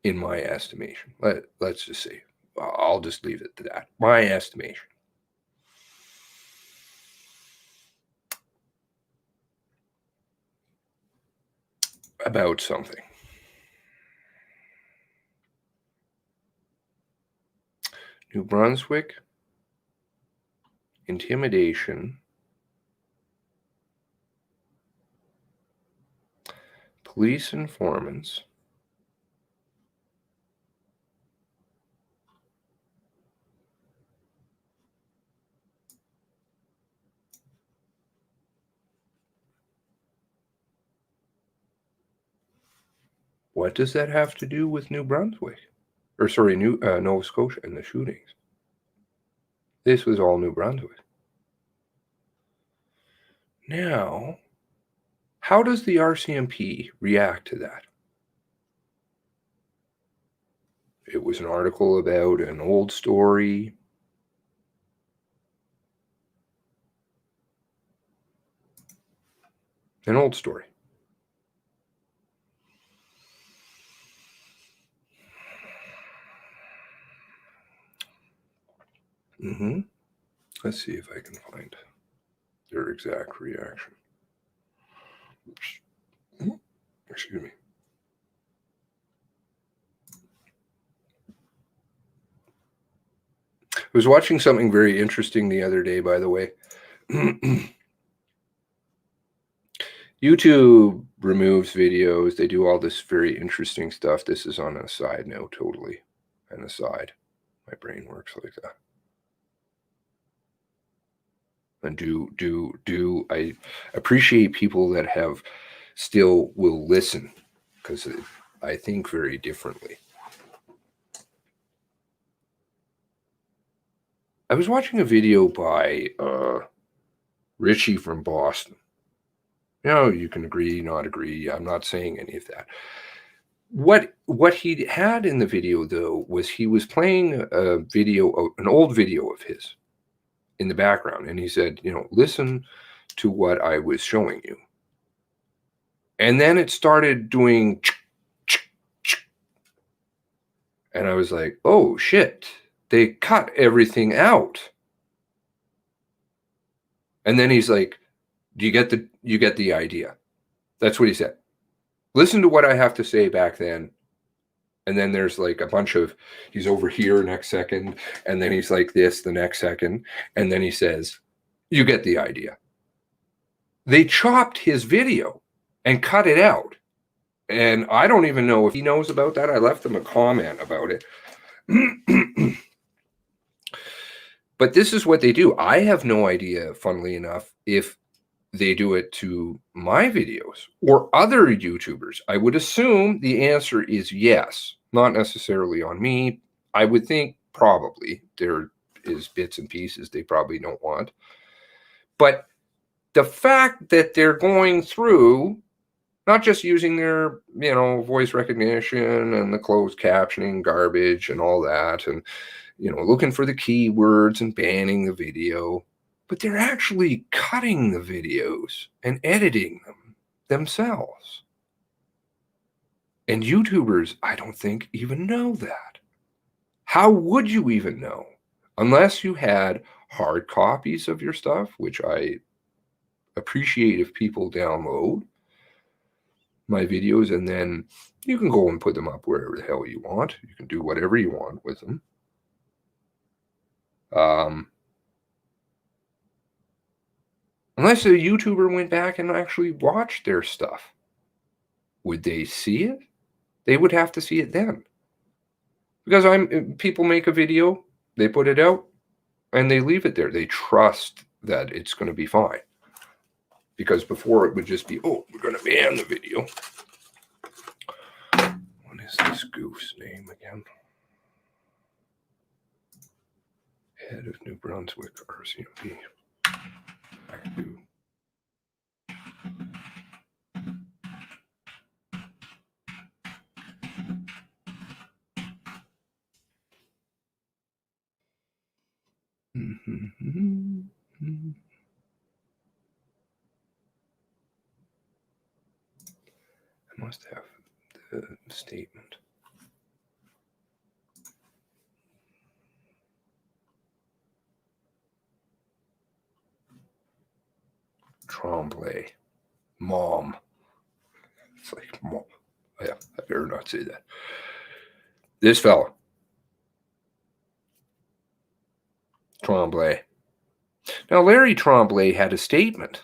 in my estimation. Let's just say, I'll just leave it to that. My estimation. About something. New Brunswick, intimidation, police informants, what does that have to do with New Brunswick? Or sorry, Nova Scotia and the shootings? This was all New Brunswick. Now, how does the RCMP react to that? It was an article about an old story. An old story. Let's see if I can find their exact reaction. Oops. Excuse me. I was watching something very interesting the other day, by the way. YouTube removes videos. They do all this very interesting stuff. This is on a side note, totally an aside. My brain works like that. And I appreciate people that have still will listen, because I think very differently. I was watching a video by Richie from Boston. You can agree, not agree. I'm not saying any of that. What he had in the video, though, was he was playing a video, an old video of his in the background. And he said, listen to what I was showing you. And then it started doing, and I was like, oh shit, they cut everything out. And then he's like, you get the idea. That's what he said. Listen to what I have to say back then. And then there's like a bunch of, he's over here next second. And then he's like this the next second. And then he says, you get the idea. They chopped his video and cut it out. And I don't even know if he knows about that. I left him a comment about it. But this is what they do. I have no idea, funnily enough, if they do it to my videos or other YouTubers. I would assume the answer is yes, not necessarily on me. I would think probably there is bits and pieces they probably don't want. But the fact that they're going through, not just using their, voice recognition and the closed captioning garbage and all that, and, looking for the keywords and banning the video, but they're actually cutting the videos and editing them themselves. And YouTubers, I don't think, even know that. How would you even know? Unless you had hard copies of your stuff, which I appreciate if people download my videos, and then you can go and put them up wherever the hell you want. You can do whatever you want with them. Unless a YouTuber went back and actually watched their stuff. Would they see it? They would have to see it then. Because people make a video, they put it out, and they leave it there. They trust that it's going to be fine. Because before it would just be, oh, we're going to ban the video. What is this goof's name again? Head of New Brunswick RCMP. Back to I must have the statement. Tremblay. Mom. It's like, mom. Yeah, I better not say that. This fellow. Tremblay. Now, Larry Tremblay had a statement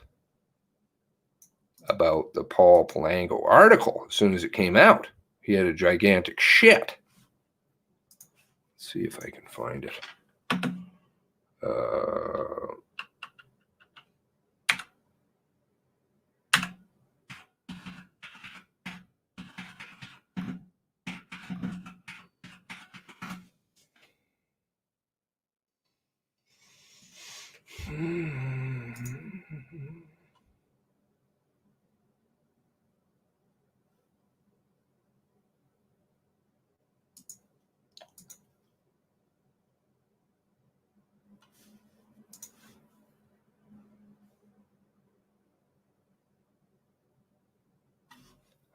about the Paul Palango article as soon as it came out. He had a gigantic shit. Let's see if I can find it.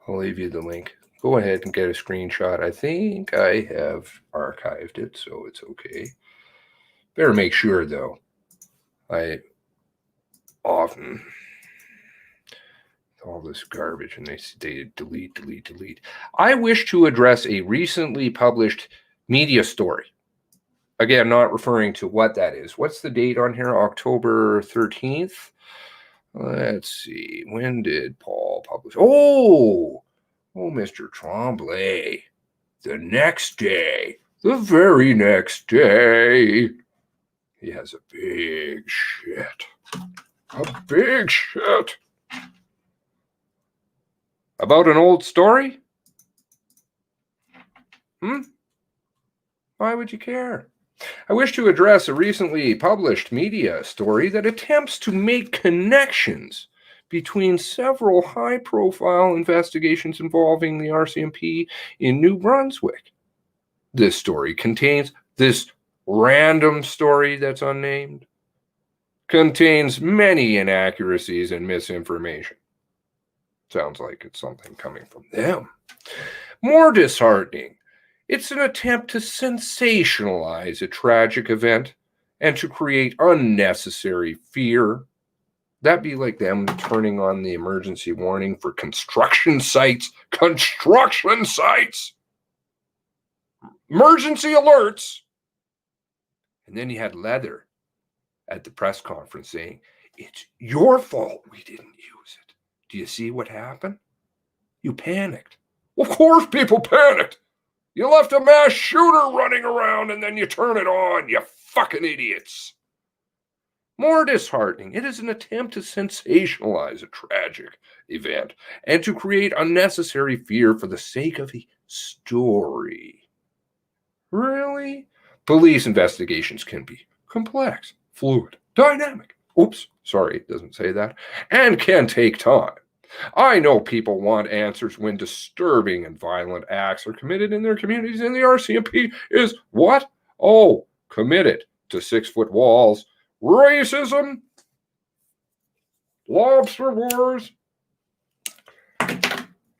I'll leave you the link. Go ahead and get a screenshot. I think I have archived it, so it's okay. Better make sure, though. I often all this garbage and they delete. I wish to address a recently published media story. Again, not referring to what that is. What's the date on here? October 13th? Let's see. When did Paul publish? Oh, Mr. Tremblay. The next day. The very next day. He has a big shit. A big shit. About an old story? Why would you care? I wish to address a recently published media story that attempts to make connections between several high-profile investigations involving the RCMP in New Brunswick. This story contains this random story that's unnamed, contains many inaccuracies and misinformation. Sounds like it's something coming from them. More disheartening, it's an attempt to sensationalize a tragic event and to create unnecessary fear. That'd be like them turning on the emergency warning for construction sites. Construction sites! Emergency alerts! And then you had Leather at the press conference saying, it's your fault we didn't use it. Do you see what happened? You panicked. Of course people panicked. You left a mass shooter running around and then you turn it on, you fucking idiots. More disheartening, it is an attempt to sensationalize a tragic event and to create unnecessary fear for the sake of a story. Really? Police investigations can be complex, fluid, dynamic. Oops, sorry, it doesn't say that. And can take time. I know people want answers when disturbing and violent acts are committed in their communities, and the RCMP is what? Oh, committed to 6-foot walls, racism, lobster wars,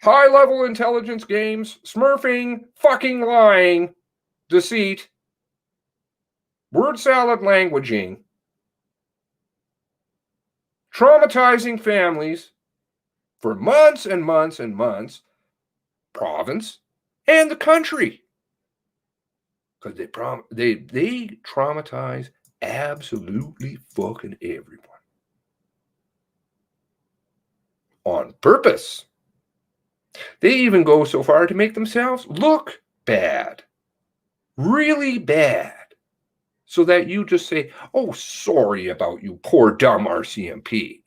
high-level intelligence games, smurfing, fucking lying, deceit, word salad languaging, traumatizing families for months and months and months, province, and the country. Because they traumatize Absolutely fucking everyone. On purpose. They even go so far to make themselves look bad. Really bad. So that you just say, oh, sorry about you, poor dumb RCMP.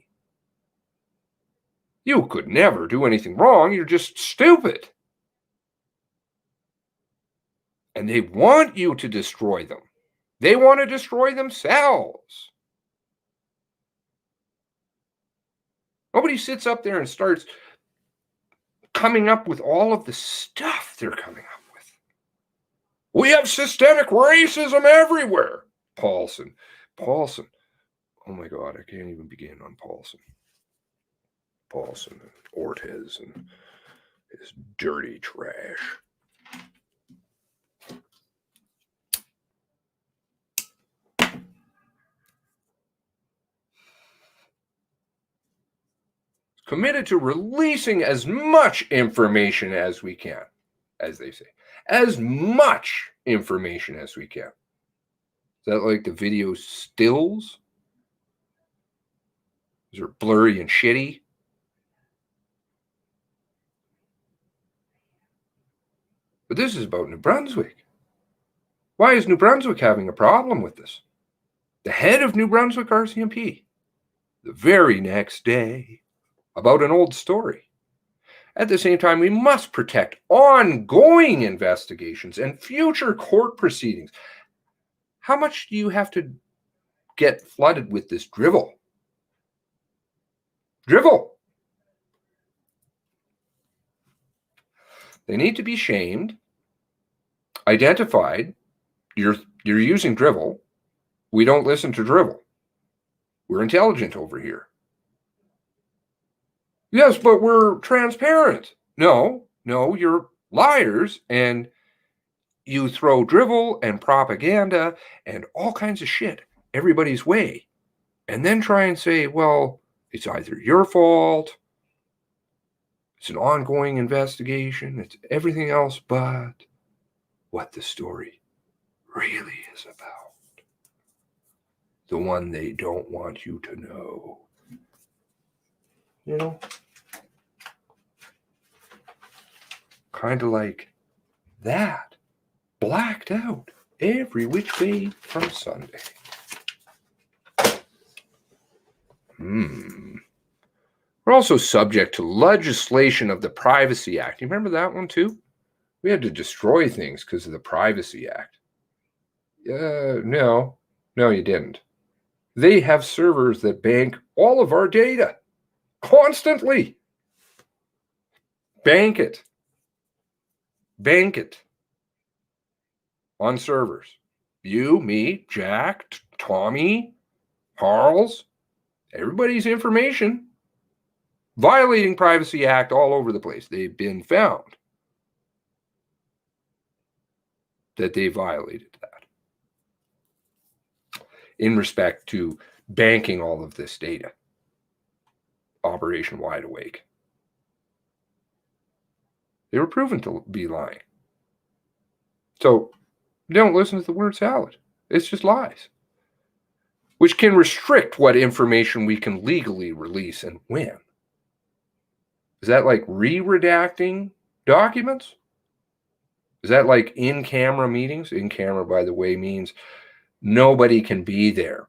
You could never do anything wrong. You're just stupid. And they want you to destroy them. They want to destroy themselves. Nobody sits up there and starts coming up with all of the stuff they're coming up with. We have systemic racism everywhere. Paulson. Oh my God, I can't even begin on Paulson and Ortiz and his dirty trash. Committed to releasing as much information as we can, as they say. As much information as we can. Is that like the video stills? Is it blurry and shitty? But this is about New Brunswick. Why is New Brunswick having a problem with this? The head of New Brunswick RCMP, the very next day, about an old story. At the same time, we must protect ongoing investigations and future court proceedings. How much do you have to get flooded with this drivel? Drivel. They need to be shamed, identified. You're using drivel. We don't listen to drivel. We're intelligent over here. Yes, but we're transparent. No, you're liars, and you throw drivel and propaganda and all kinds of shit everybody's way, and then try and say, well, it's either your fault, it's an ongoing investigation, it's everything else but what the story really is about. The one they don't want you to know. You know? Kind of like that. Blacked out every which way from Sunday. We're also subject to legislation of the Privacy Act. You remember that one too? We had to destroy things because of the Privacy Act. No, you didn't. They have servers that bank all of our data constantly. Bank it on servers. You, me, Jack, Tommy, Harles, everybody's information. Violating Privacy Act all over the place. They've been found that they violated that in respect to banking all of this data. Operation Wide Awake. They were proven to be lying. So don't listen to the word salad. It's just lies, which can restrict what information we can legally release and when. Is that like re-redacting documents? Is that like in-camera meetings? In-camera, by the way, means nobody can be there.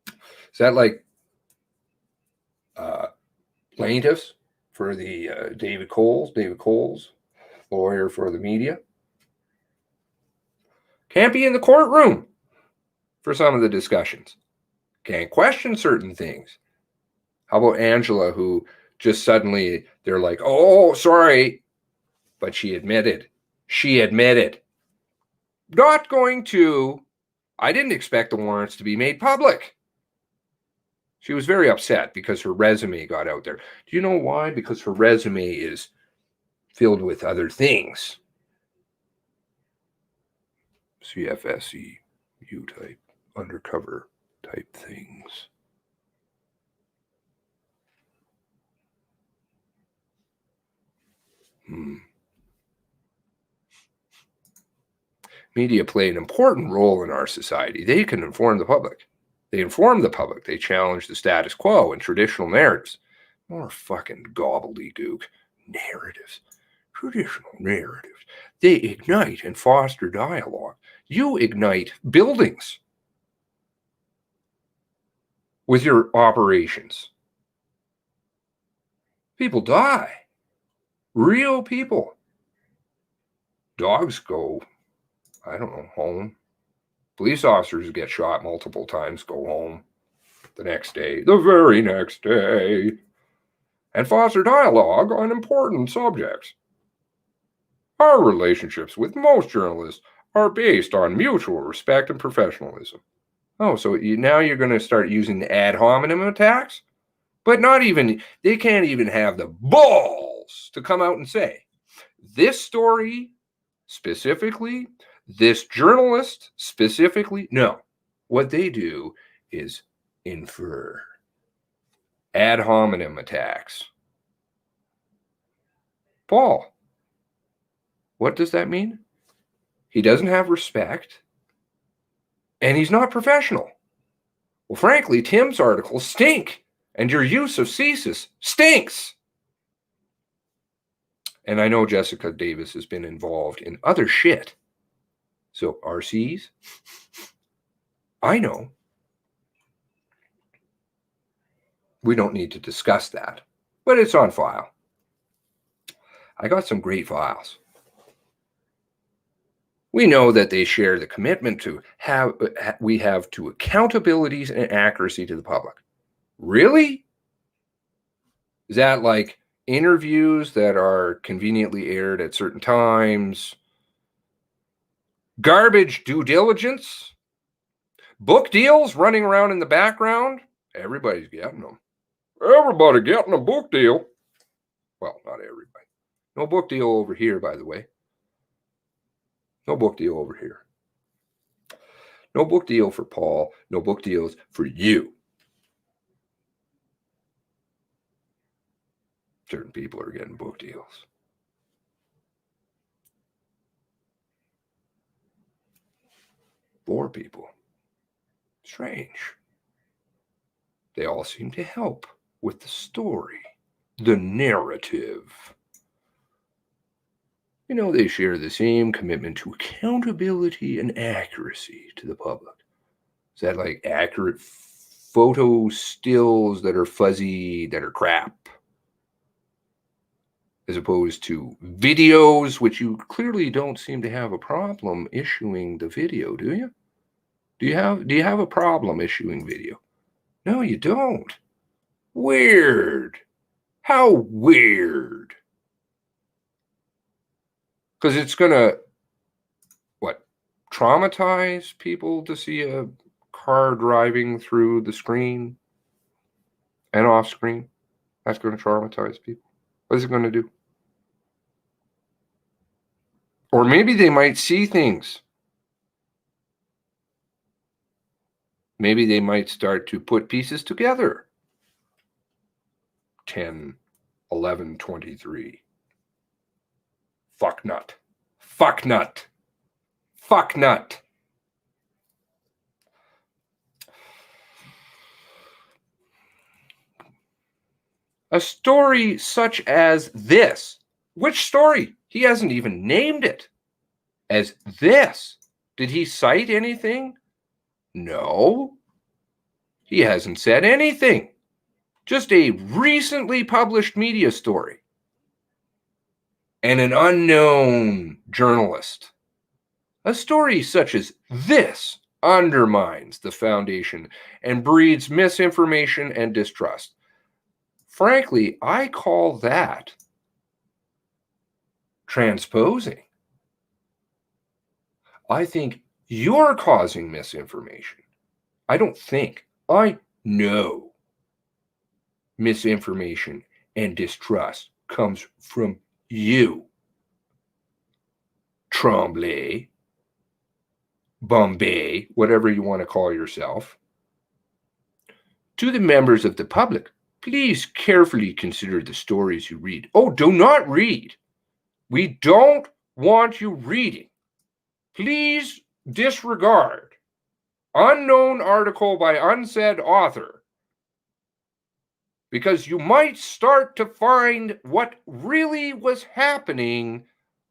Is that like plaintiffs for the David Coles, lawyer for the media? Can't be in the courtroom for some of the discussions. Can't question certain things. How about Angela, who just suddenly, they're like, oh, sorry, but she admitted. Not going to, I didn't expect the warrants to be made public. She was very upset because her resume got out there. Do you know why? Because her resume is filled with other things. CFSE, U-type, undercover type things. Media play an important role in our society. They can inform the public. They inform the public. They challenge the status quo and traditional narratives. More fucking gobbledygook narratives. Traditional narratives. They ignite and foster dialogue. You ignite buildings with your operations. People die. Real people. Dogs go, I don't know, home. Police officers get shot multiple times, go home the next day, the very next day, and foster dialogue on important subjects. Our relationships with most journalists are based on mutual respect and professionalism. Oh, so now you're going to start using the ad hominem attacks? But not even, they can't even have the balls to come out and say, this story specifically, this journalist specifically, no. What they do is infer. Ad hominem attacks. Paul, what does that mean? He doesn't have respect, and he's not professional. Well, frankly, Tim's articles stink, and your use of CSIS stinks. And I know Jessica Davis has been involved in other shit. So RCs, I know. We don't need to discuss that, but it's on file. I got some great files. We know that they share the commitment we have to accountabilities and accuracy to the public. Really? Is that like interviews that are conveniently aired at certain times? Garbage due diligence? Book deals running around in the background? Everybody's getting them. Everybody getting a book deal. Well, not everybody. No book deal over here, by the way. No book deal over here. No book deal for Paul. No book deals for you. Certain people are getting book deals. Four people. Strange. They all seem to help with the story, the narrative. You know, they share the same commitment to accountability and accuracy to the public. Is that like accurate photo stills that are fuzzy, that are crap? As opposed to videos, which you clearly don't seem to have a problem issuing the video, do you? Do you have a problem issuing video? No, you don't. Weird. How weird. Because it's going to, traumatize people to see a car driving through the screen and off screen? That's going to traumatize people. What is it going to do? Or maybe they might see things. Maybe they might start to put pieces together. 10, 11, 23. Fuck nut. Fuck nut. Fuck nut. A story such as this. Which story? He hasn't even named it as this. Did he cite anything? No. He hasn't said anything. Just a recently published media story. And an unknown journalist. A story such as this undermines the foundation and breeds misinformation and distrust. Frankly, I call that transposing. I think you're causing misinformation. I don't think. I know misinformation and distrust comes from you. Tremblay, Bombay, whatever you want to call yourself. To the members of the public, please carefully consider the stories you read. Oh, do not read. We don't want you reading. Please disregard unknown article by unsaid author, because you might start to find what really was happening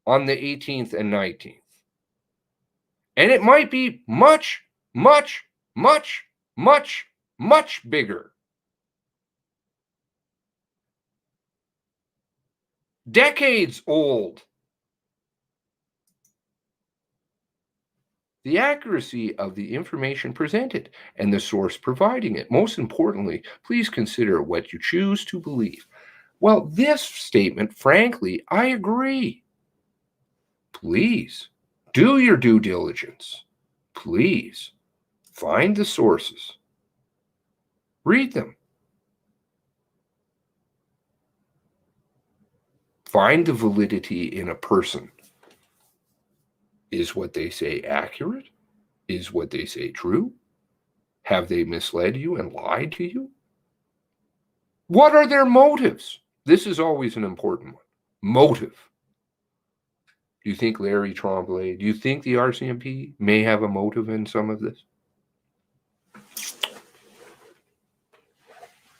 on the 18th and 19th. And it might be much, much, much, much, much bigger. Decades old. The accuracy of the information presented and the source providing it. Most importantly, please consider what you choose to believe. Well, this statement, frankly, I agree. Please do your due diligence. Please find the sources. Read them. Find the validity in a person. Is what they say accurate? Is what they say true? Have they misled you and lied to you? What are their motives? This is always an important one. Motive. Do you think Larry Tremblay, do you think the RCMP may have a motive in some of this?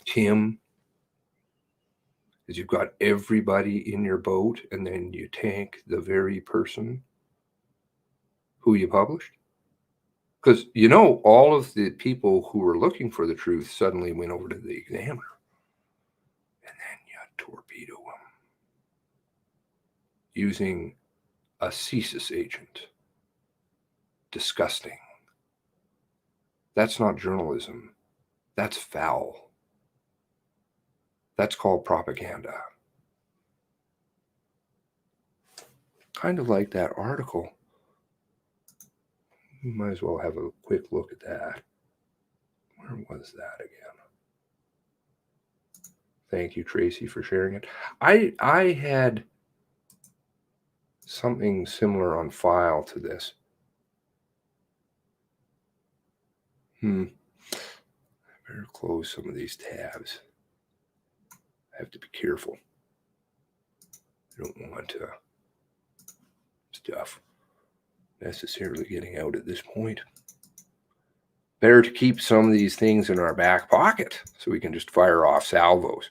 Tim, as you've got everybody in your boat and then you tank the very person who you published? Because, you know, all of the people who were looking for the truth suddenly went over to the Examiner. And then you torpedo them using a CSIS agent. Disgusting. That's not journalism. That's foul. That's called propaganda. Kind of like that article. You might as well have a quick look at that. Where was that again? Thank you, Tracy, for sharing it. I had something similar on file to this. I better close some of these tabs. I have to be careful. I don't want stuff necessarily getting out at this point. Better to keep some of these things in our back pocket so we can just fire off salvos.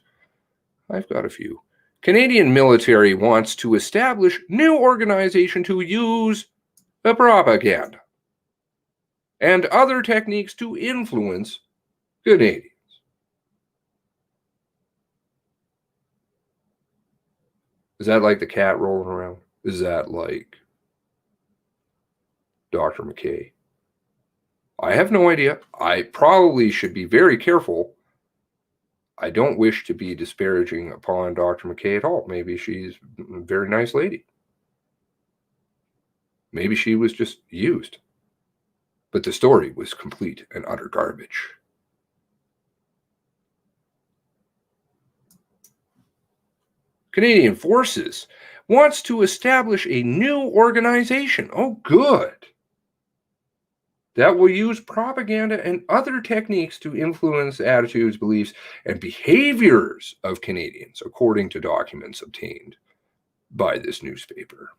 I've got a few. Canadian military wants to establish new organization to use the propaganda and other techniques to influence Canadians. Is that like the cat rolling around? Is that like Dr. McKay? I have no idea. I probably should be very careful. I don't wish to be disparaging upon Dr. McKay at all. Maybe she's a very nice lady. Maybe she was just used. But the story was complete and utter garbage. Canadian Forces wants to establish a new organization. Oh, good. That will use propaganda and other techniques to influence attitudes, beliefs, and behaviors of Canadians, according to documents obtained by this newspaper.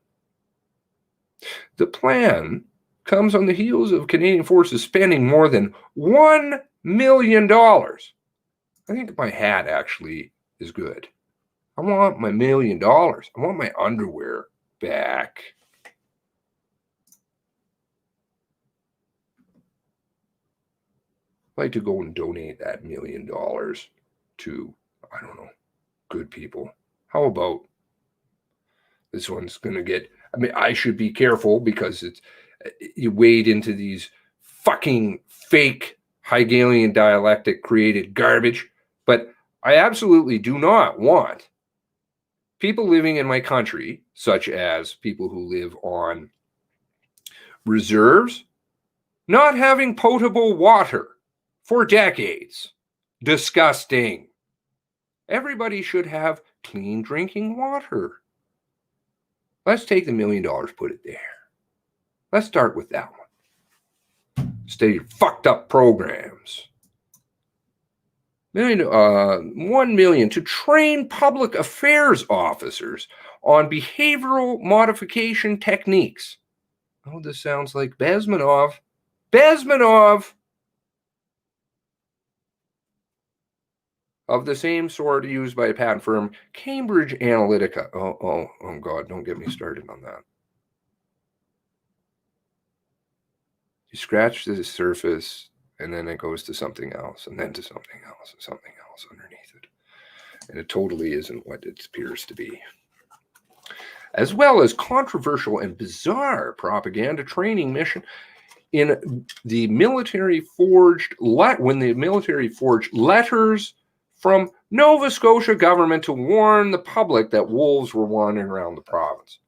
The plan comes on the heels of Canadian Forces spending more than $1 million. I think my hat actually is good. I want my $1 million. I want my underwear back. I'd like to go and donate that $1 million to, I don't know, good people. How about this one's going to get, I mean, I should be careful because it's, you wade into these fucking fake Hegelian dialectic created garbage, but I absolutely do not want people living in my country, such as people who live on reserves, not having potable water for decades. Disgusting. Everybody should have clean drinking water. Let's take the $1 million, put it there. Let's start with that one. Stay fucked up programs. $1 million to train public affairs officers on behavioral modification techniques. Oh, this sounds like Bezmenov. Bezmenov! Of the same sort used by a patent firm, Cambridge Analytica. Oh, God, don't get me started on that. You scratch the surface, and then it goes to something else, and then to something else, and something else underneath it. And it totally isn't what it appears to be. As well as controversial and bizarre propaganda training mission in the military forged letters from Nova Scotia government to warn the public that wolves were wandering around the province.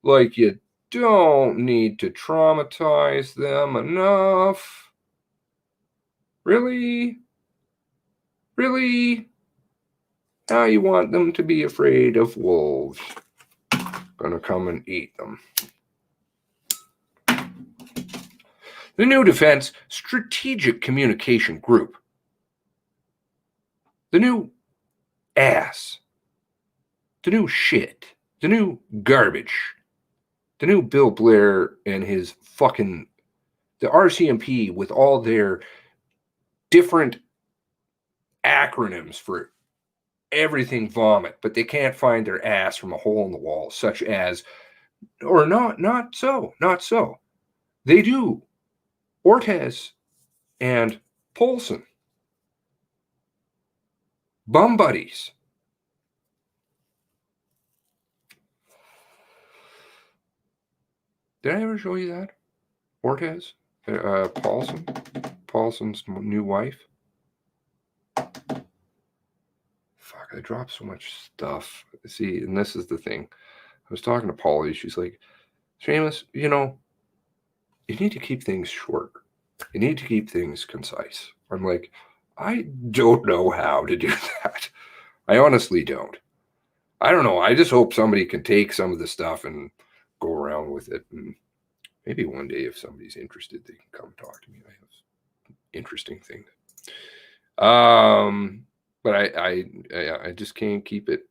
Like, you don't need to traumatize them enough. Really? Really? Now you want them to be afraid of wolves. Gonna come and eat them. The new Defense Strategic Communication Group. The new ass. The new shit. The new garbage. The new Bill Blair and his fucking... The RCMP with all their different acronyms for everything vomit, but they can't find their ass from a hole in the wall, such as... Or not so. They do. Ortiz and Polson. Bum buddies. Did I ever show you that? Ortiz? Paulson's new wife? Fuck, I dropped so much stuff. See, and this is the thing. I was talking to Polly. She's like, Seamus, you need to keep things short. You need to keep things concise. I'm like, I don't know how to do that. I honestly don't. I don't know. I just hope somebody can take some of the stuff and go around with it. And maybe one day, if somebody's interested, they can come talk to me. I have interesting things. But I just can't keep it.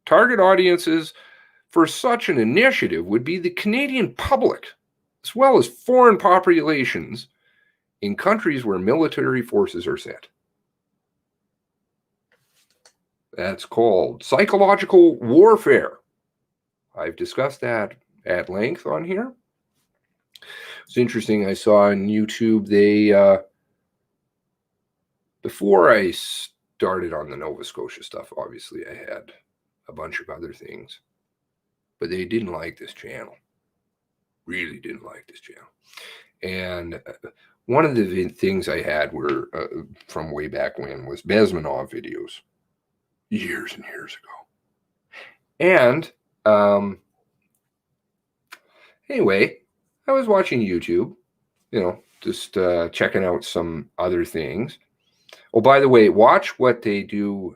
Target audiences for such an initiative would be the Canadian public, as well as foreign populations in countries where military forces are sent. That's called psychological warfare. I've discussed that at length on here. It's interesting. I saw on YouTube, before I started on the Nova Scotia stuff, obviously I had a bunch of other things, but they didn't like this channel. Really didn't like this channel. And one of the things I had were from way back when was Bezmenov videos, years and years ago. And anyway, I was watching YouTube, just checking out some other things. Oh, by the way, watch what they do.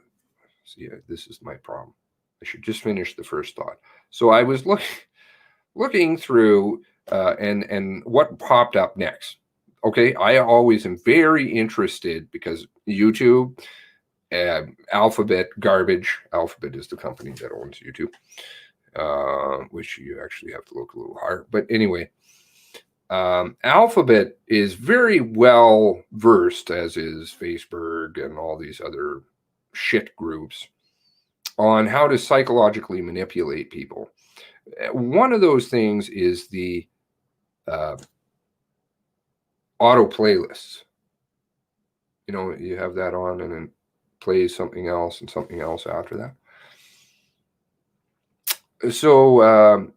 See, this is my problem. I should just finish the first thought. So I was looking through and what popped up next. Okay, I always am very interested because YouTube, Alphabet garbage. Alphabet is the company that owns YouTube, which you actually have to look a little higher. But anyway, Alphabet is very well versed, as is Facebook and all these other shit groups, on how to psychologically manipulate people. One of those things is the auto playlists. You have that on and then plays something else and something else after that. So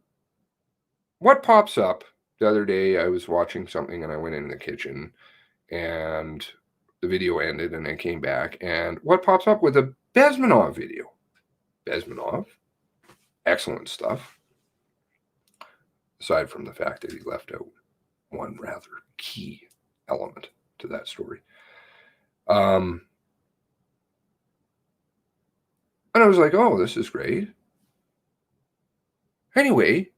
what pops up the other day, I was watching something and I went in the kitchen and the video ended and I came back, and what pops up with a Bezmenov video. Bezmenov, excellent stuff. Aside from the fact that he left out one rather key element to that story. And I was like, oh, this is great. Anyway,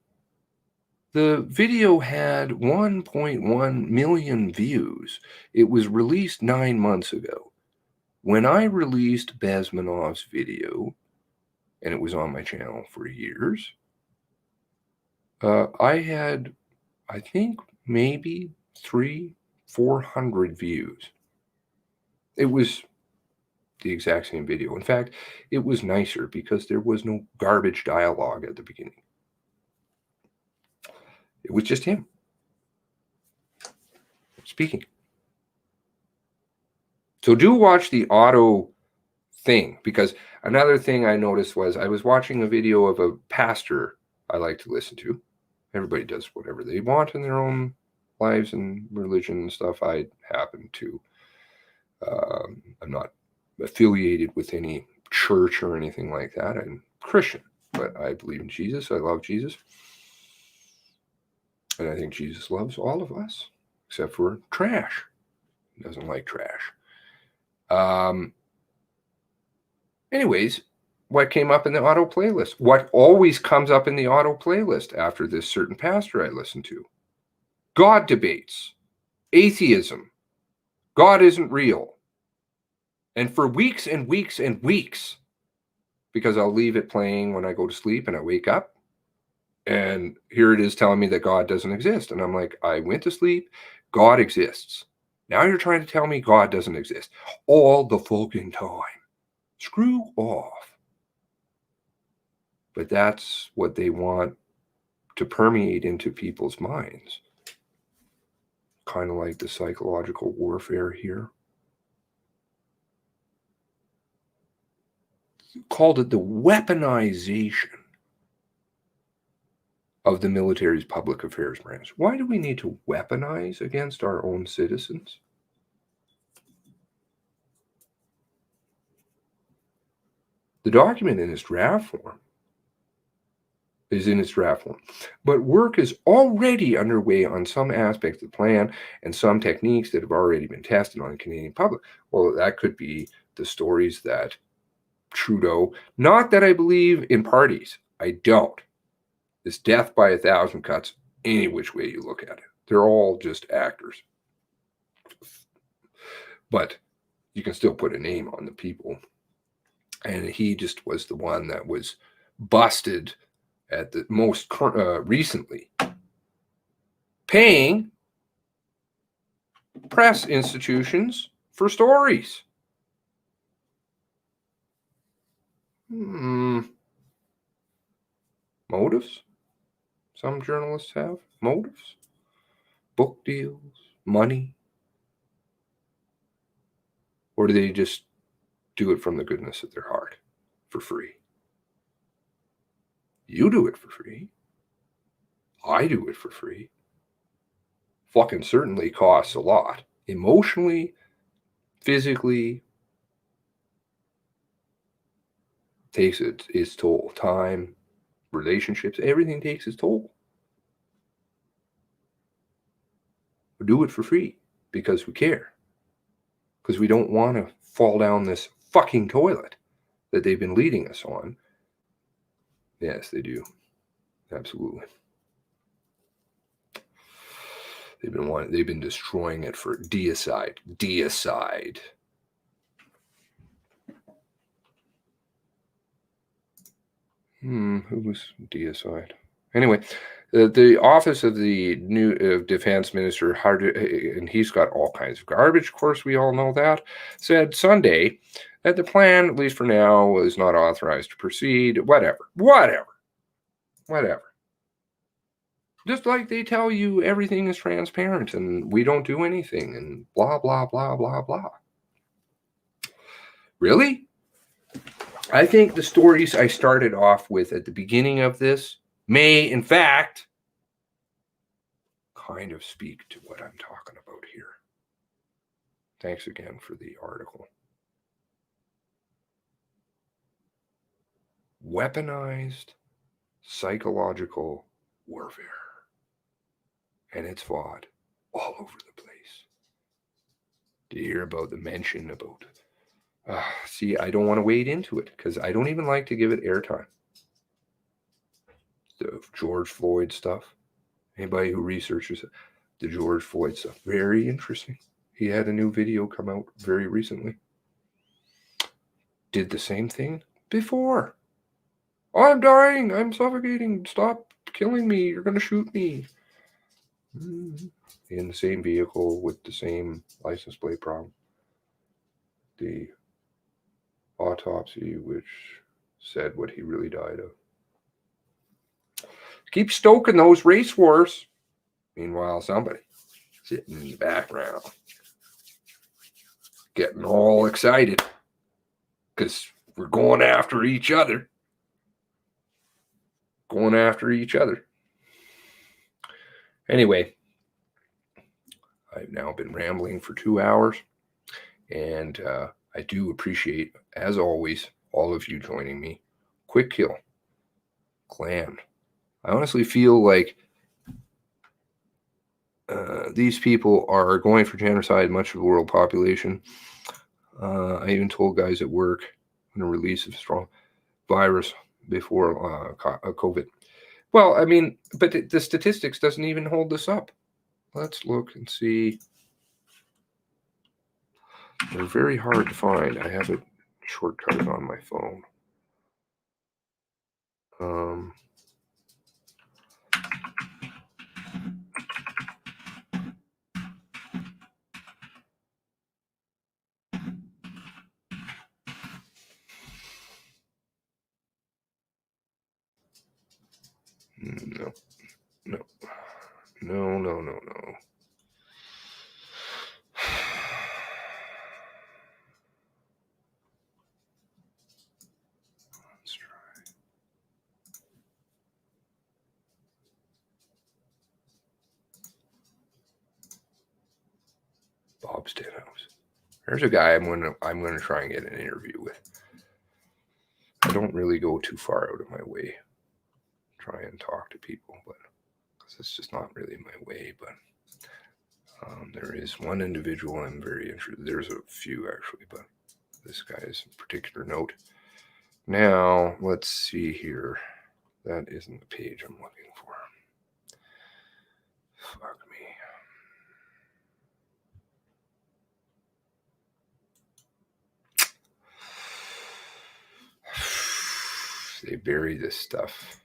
the video had 1.1 million views. It was released 9 months ago. When I released Bezmenov's video, and it was on my channel for years, I had I think maybe 300-400 views. It was the exact same video. In fact, it was nicer because there was no garbage dialogue at the beginning. It was just him speaking. So do watch the auto thing, because another thing I noticed was I was watching a video of a pastor I like to listen to. Everybody does whatever they want in their own lives and religion and stuff. I happen to, I'm not affiliated with any church or anything like that. I'm Christian, but I believe in Jesus. I love Jesus. And I think Jesus loves all of us, except for trash. He doesn't like trash. Anyways, what came up in the auto playlist? What always comes up in the auto playlist after this certain pastor I listen to? God debates, atheism, God isn't real. And for weeks and weeks and weeks, because I'll leave it playing when I go to sleep and I wake up, and here it is telling me that God doesn't exist. And I'm like, I went to sleep, God exists. Now you're trying to tell me God doesn't exist all the fucking time. Screw off. But that's what they want to permeate into people's minds. Kind of like the psychological warfare here. Called it the weaponization of the military's public affairs branch. Why do we need to weaponize against our own citizens? The document in its draft form is in its draft form, but work is already underway on some aspects of the plan and some techniques that have already been tested on the Canadian public. Well, that could be the stories that Trudeau, not that I believe in parties, I don't. It's death by 1,000 cuts any which way you look at it. They're all just actors. But you can still put a name on the people. And he just was the one that was busted at the most recently, paying press institutions for stories. Motives? Some journalists have motives. Book deals, money. Or do they just do it from the goodness of their heart for free? You do it for free. I do it for free. Fucking certainly costs a lot. Emotionally, physically, takes its toll. Time, relationships, everything takes its toll. We do it for free because we care. Because we don't want to fall down this fucking toilet that they've been leading us on. Yes, they do. Absolutely. They've been destroying it for deicide. Deicide. Who was deicide? Anyway, the office of the new defense minister, and he's got all kinds of garbage, of course, we all know that, said Sunday that the plan, at least for now, is not authorized to proceed. Whatever. Just like they tell you everything is transparent and we don't do anything and blah, blah, blah, blah, blah. Really? I think the stories I started off with at the beginning of this may, in fact, kind of speak to what I'm talking about here. Thanks again for the article. Weaponized psychological warfare. And it's fought all over the place. Do you hear about the mention about... see, I don't want to wade into it because I don't even like to give it airtime. The George Floyd stuff. Anybody who researches the George Floyd stuff. Very interesting. He had a new video come out very recently. Did the same thing before. I'm dying. I'm suffocating. Stop killing me. You're going to shoot me. in the same vehicle with the same license plate problem. The autopsy, which said what he really died of. Keep stoking those race wars. Meanwhile, somebody sitting in the background getting all excited because we're going after each other. Going after each other. Anyway, I've now been rambling for 2 hours, and I do appreciate, as always, all of you joining me. Quick Kill Clan. I honestly feel like these people are going for genocide, much of the world population. I even told guys at work on the release of strong virus before COVID. Well, I mean, but the statistics doesn't even hold this up. Let's look and see. They're very hard to find. I have it shortcutted on my phone. No. Let's try. Bob Stenhouse. There's a guy I'm gonna try and get an interview with. I don't really go too far out of my way, try and talk to people, but because it's just not really my way. But there is one individual I'm very interested. There's a few actually, but this guy is a particular note. Now let's see here. That isn't the page I'm looking for. Fuck me. They bury this stuff.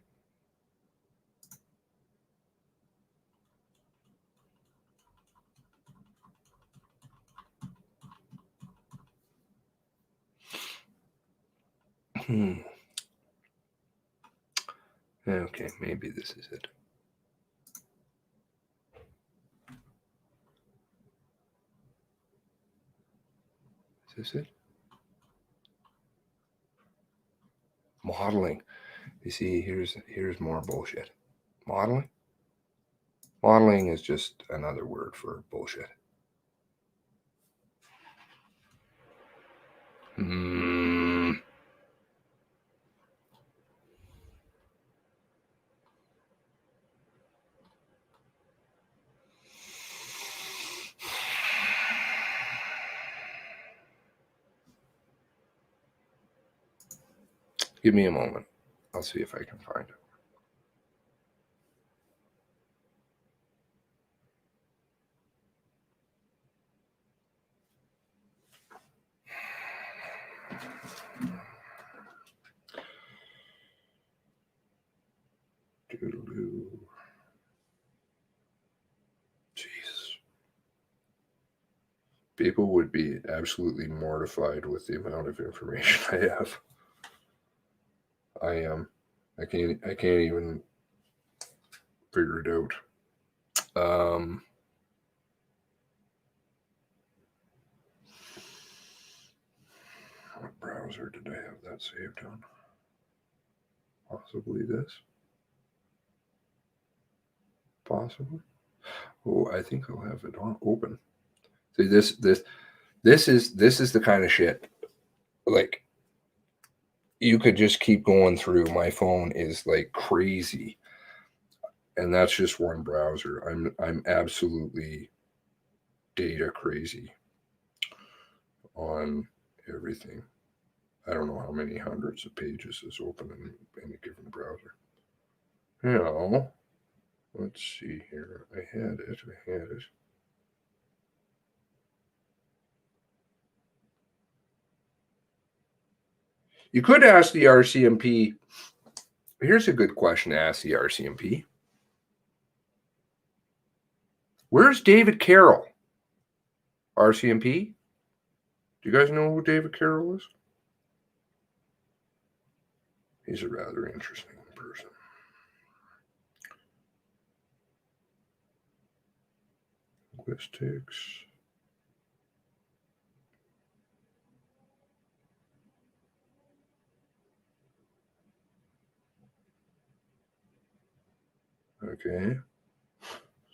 Okay, maybe this is it. Is this it? Modeling. You see, here's more bullshit. Modeling? Modeling is just another word for bullshit. Give me a moment. I'll see if I can find it. Jesus. People would be absolutely mortified with the amount of information I have. I am. I can't even figure it out. What browser did I have that saved on? Possibly this. Possibly. Oh, I think I'll have it on open. See, this is the kind of shit. Like, you could just keep going through. My phone is like crazy, and that's just one browser. I'm absolutely data crazy on everything. I don't know how many hundreds of pages is open in any given browser. Now, let's see here. I had it. You could ask the RCMP. Here's a good question to ask the RCMP. Where's David Carroll? RCMP? Do you guys know who David Carroll is? He's a rather interesting person. Linguistics. Okay.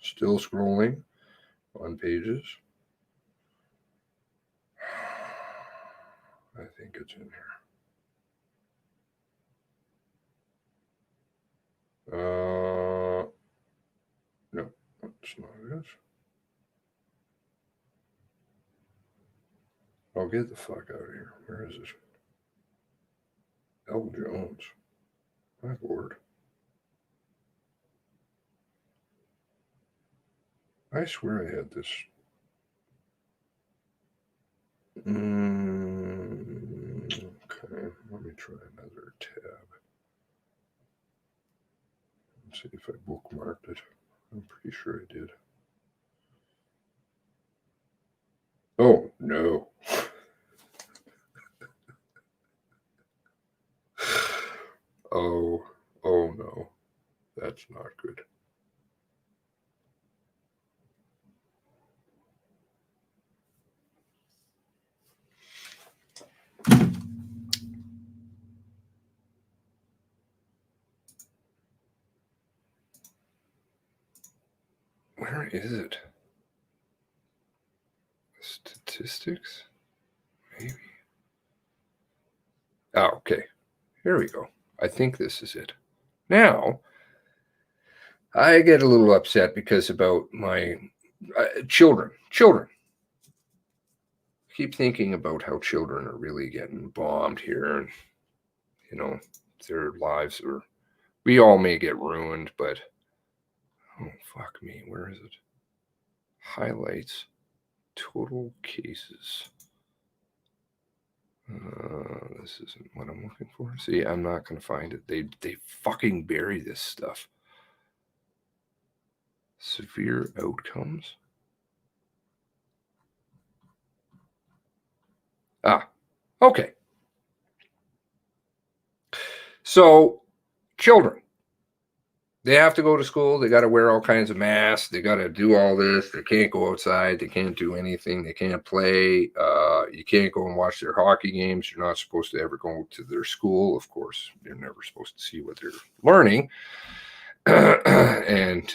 Still scrolling on pages. I think it's in here. No, that's not it. Oh, get the fuck out of here. Where is this? Elton Jones. My lord. I swear I had this. Okay, let me try another tab. Let's see if I bookmarked it. I'm pretty sure I did. Oh, no. Oh no. That's not good. Where is it? Statistics? Maybe. Oh, okay. Here we go. I think this is it. Now, I get a little upset because about my children. Children. I keep thinking about how children are really getting bombed here. And, you know, their lives are, we all may get ruined, but, oh, fuck me. Where is it? Highlights. Total cases. This isn't what I'm looking for. See, I'm not going to find it. They fucking bury this stuff. Severe outcomes. Okay. So, children, they have to go to school. They got to wear all kinds of masks. They got to do all this. They can't go outside. They can't do anything. They can't play. You can't go and watch their hockey games. You're not supposed to ever go to their school. Of course, you're never supposed to see what they're learning. And,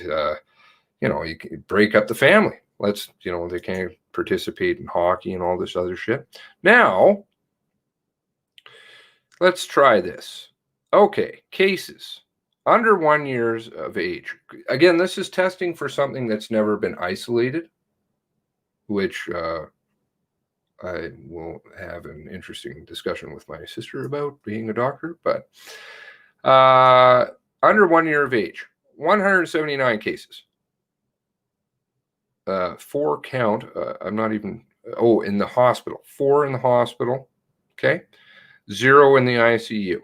you know, you can break up the family. They can't participate in hockey and all this other shit. Now, let's try this. Okay, cases under 1 year of age. Again, this is testing for something that's never been isolated, which I will have an interesting discussion with my sister about, being a doctor. But under 1 year of age, 179 cases. 4 count. I'm not even. Oh, in the hospital. 4 in the hospital. Okay. 0 in the ICU.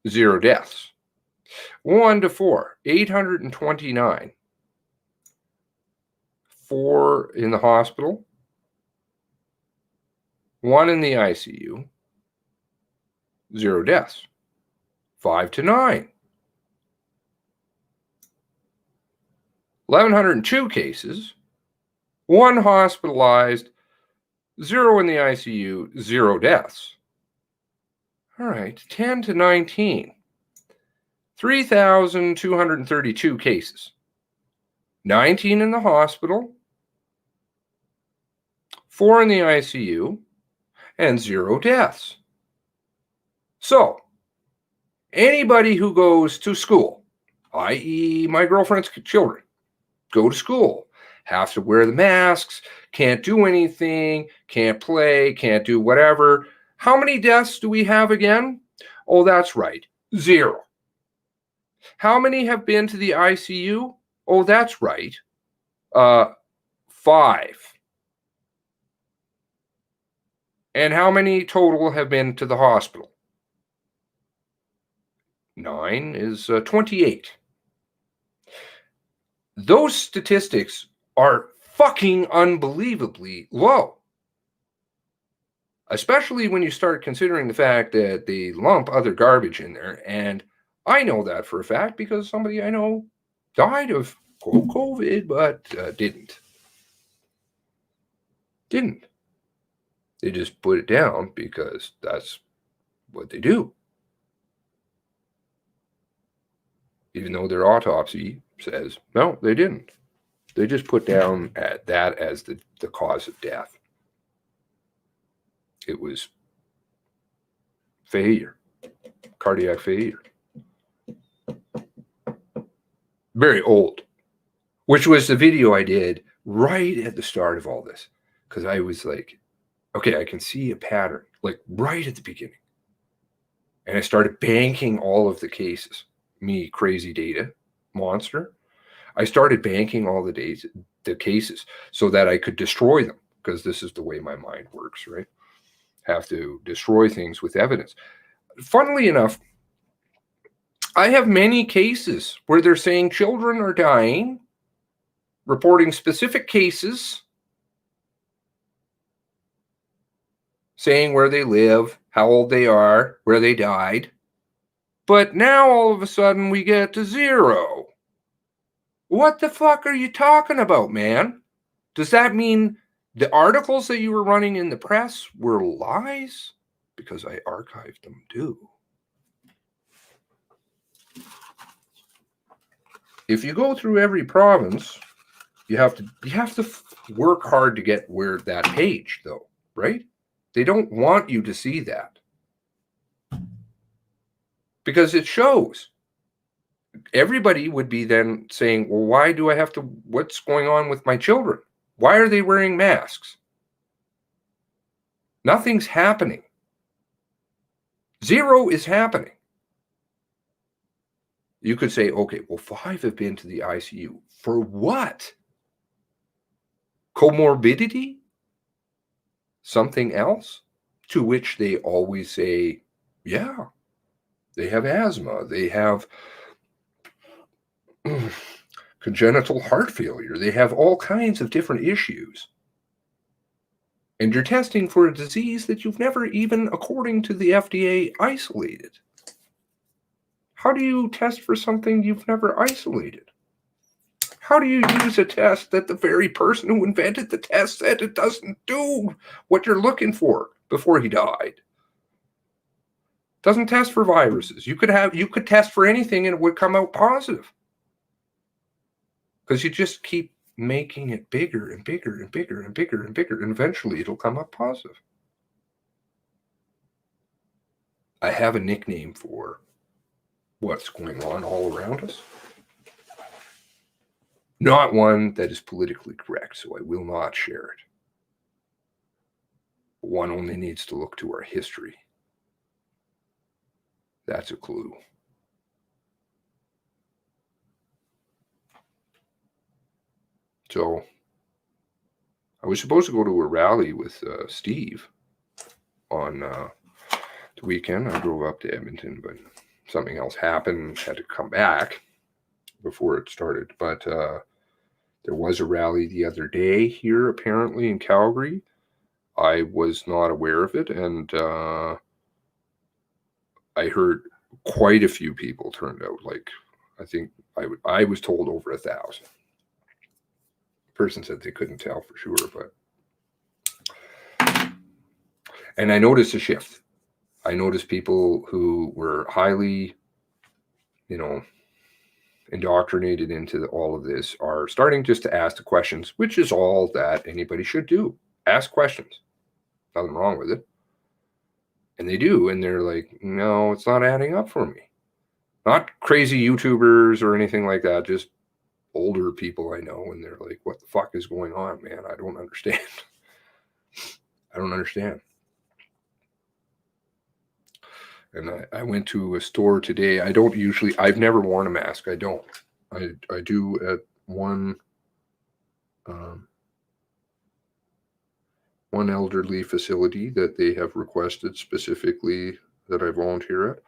0 deaths. 1 to 4, 829. 4 in the hospital. 1 in the ICU. 0 deaths. 5 to 9. 1,102 cases. 1 hospitalized. 0 in the ICU. 0 deaths. All right, 10 to 19. 3,232 cases. 19 in the hospital. 4 in the ICU. And 0 deaths. So, anybody who goes to school, i.e. my girlfriend's children, go to school, have to wear the masks, can't do anything, can't play, can't do whatever. How many deaths do we have again? Oh, that's right, 0. How many have been to the ICU? Oh, that's right, 5. And how many total have been to the hospital? 9 is 28. Those statistics are fucking unbelievably low. Especially when you start considering the fact that they lump other garbage in there. And I know that for a fact because somebody I know died of COVID, but didn't. They just put it down because that's what they do. Even though their autopsy says, no, they didn't. They just put down that as the cause of death. It was failure, cardiac failure. Very old, which was the video I did right at the start of all this. Because I was like, okay, I can see a pattern, like right at the beginning. And I started banking all of the cases. Me, crazy data monster. I started banking all the cases so that I could destroy them, because this is the way my mind works, right? Have to destroy things with evidence. Funnily enough, I have many cases where they're saying children are dying, reporting specific cases, saying where they live, how old they are, where they died. But now all of a sudden we get to 0. What the fuck are you talking about, man? Does that mean the articles that you were running in the press were lies? Because I archived them too. If you go through every province, you have to work hard to get where that page, though, right? They don't want you to see that. Because it shows. Everybody would be then saying, well, why do I have to, what's going on with my children? Why are they wearing masks? Nothing's happening. 0 is happening. You could say, okay, well, 5 have been to the ICU. For what? Comorbidity? Something else? To which they always say, yeah, they have asthma. They have congenital heart failure. They have all kinds of different issues. And you're testing for a disease that you've never even, according to the FDA, isolated. How do you test for something you've never isolated? How do you use a test that the very person who invented the test said it doesn't do what you're looking for before he died? Doesn't test for viruses. You could test for anything and it would come out positive. Because you just keep making it bigger and bigger and bigger and bigger and bigger, and eventually it'll come up positive. I have a nickname for what's going on all around us. Not one that is politically correct, so I will not share it. One only needs to look to our history. That's a clue. So, I was supposed to go to a rally with Steve on the weekend. I drove up to Edmonton, but something else happened. Had to come back before it started. But there was a rally the other day here, apparently in Calgary. I was not aware of it, and I heard quite a few people turned out. Like, I think I was told over 1,000. Person said they couldn't tell for sure, but and I noticed a shift. I noticed people who were highly, indoctrinated into all of this are starting just to ask the questions, which is all that anybody should do. Ask questions. Nothing wrong with it. And they do, and they're like, no, it's not adding up for me. Not crazy YouTubers or anything like that, just older people I know, and they're like, what the fuck is going on, man? I don't understand. I don't understand. And I went to a store today. I've never worn a mask. I don't. I do at one elderly facility that they have requested specifically that I volunteer at.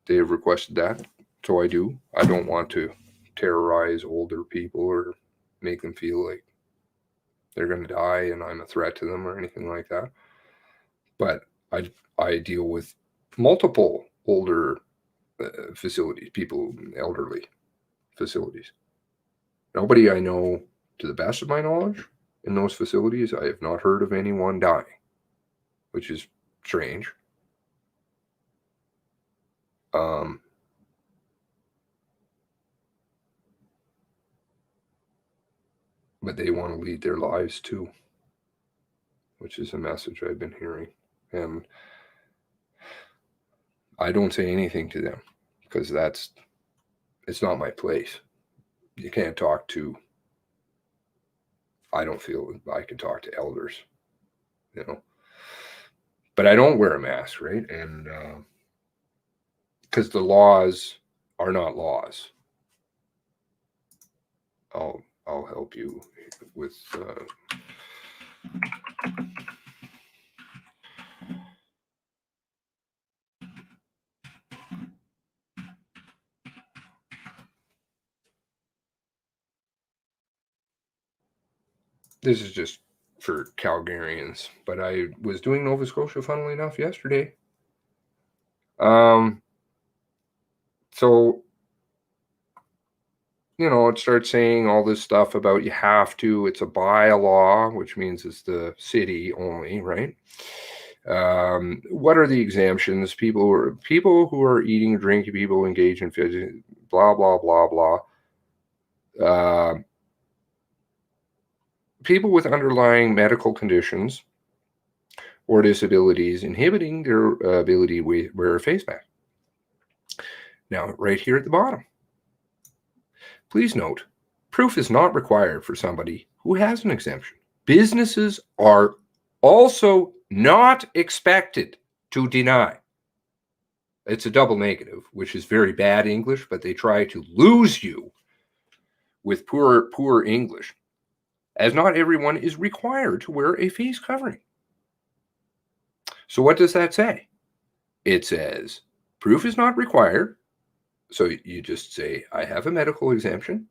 They have requested that. So I do. I don't want to terrorize older people or make them feel like they're going to die and I'm a threat to them or anything like that. But I deal with multiple older facilities, people, elderly facilities. Nobody I know, to the best of my knowledge, in those facilities, I have not heard of anyone dying, which is strange. But they want to lead their lives too, which is a message I've been hearing. And I don't say anything to them because it's not my place. You can't talk to, I don't feel I can talk to elders, you know. But I don't wear a mask, right? And because the laws are not laws. I'll help you with this is just for Calgarians, but I was doing Nova Scotia, funnily enough, yesterday. So, you know, it starts saying all this stuff about you have to, it's a bylaw, which means it's the city only, right? What are the exemptions? People who are eating, drinking, people engage in blah, blah, blah, blah. People with underlying medical conditions or disabilities inhibiting their ability to wear a face mask. Now, right here at the bottom, please note, proof is not required for somebody who has an exemption. Businesses are also not expected to deny. It's a double negative, which is very bad English, but they try to lose you with poor English, as not everyone is required to wear a face covering. So what does that say? It says proof is not required. So you just say, I have a medical exemption.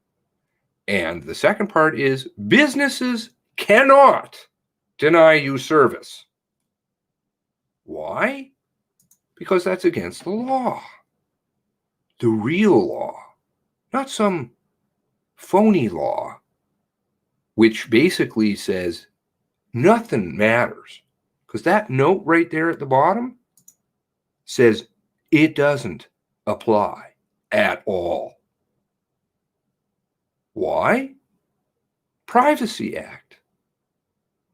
And the second part is businesses cannot deny you service. Why? Because that's against the law. The real law, not some phony law, which basically says nothing matters. Because that note right there at the bottom says it doesn't apply at all. Why? Privacy Act.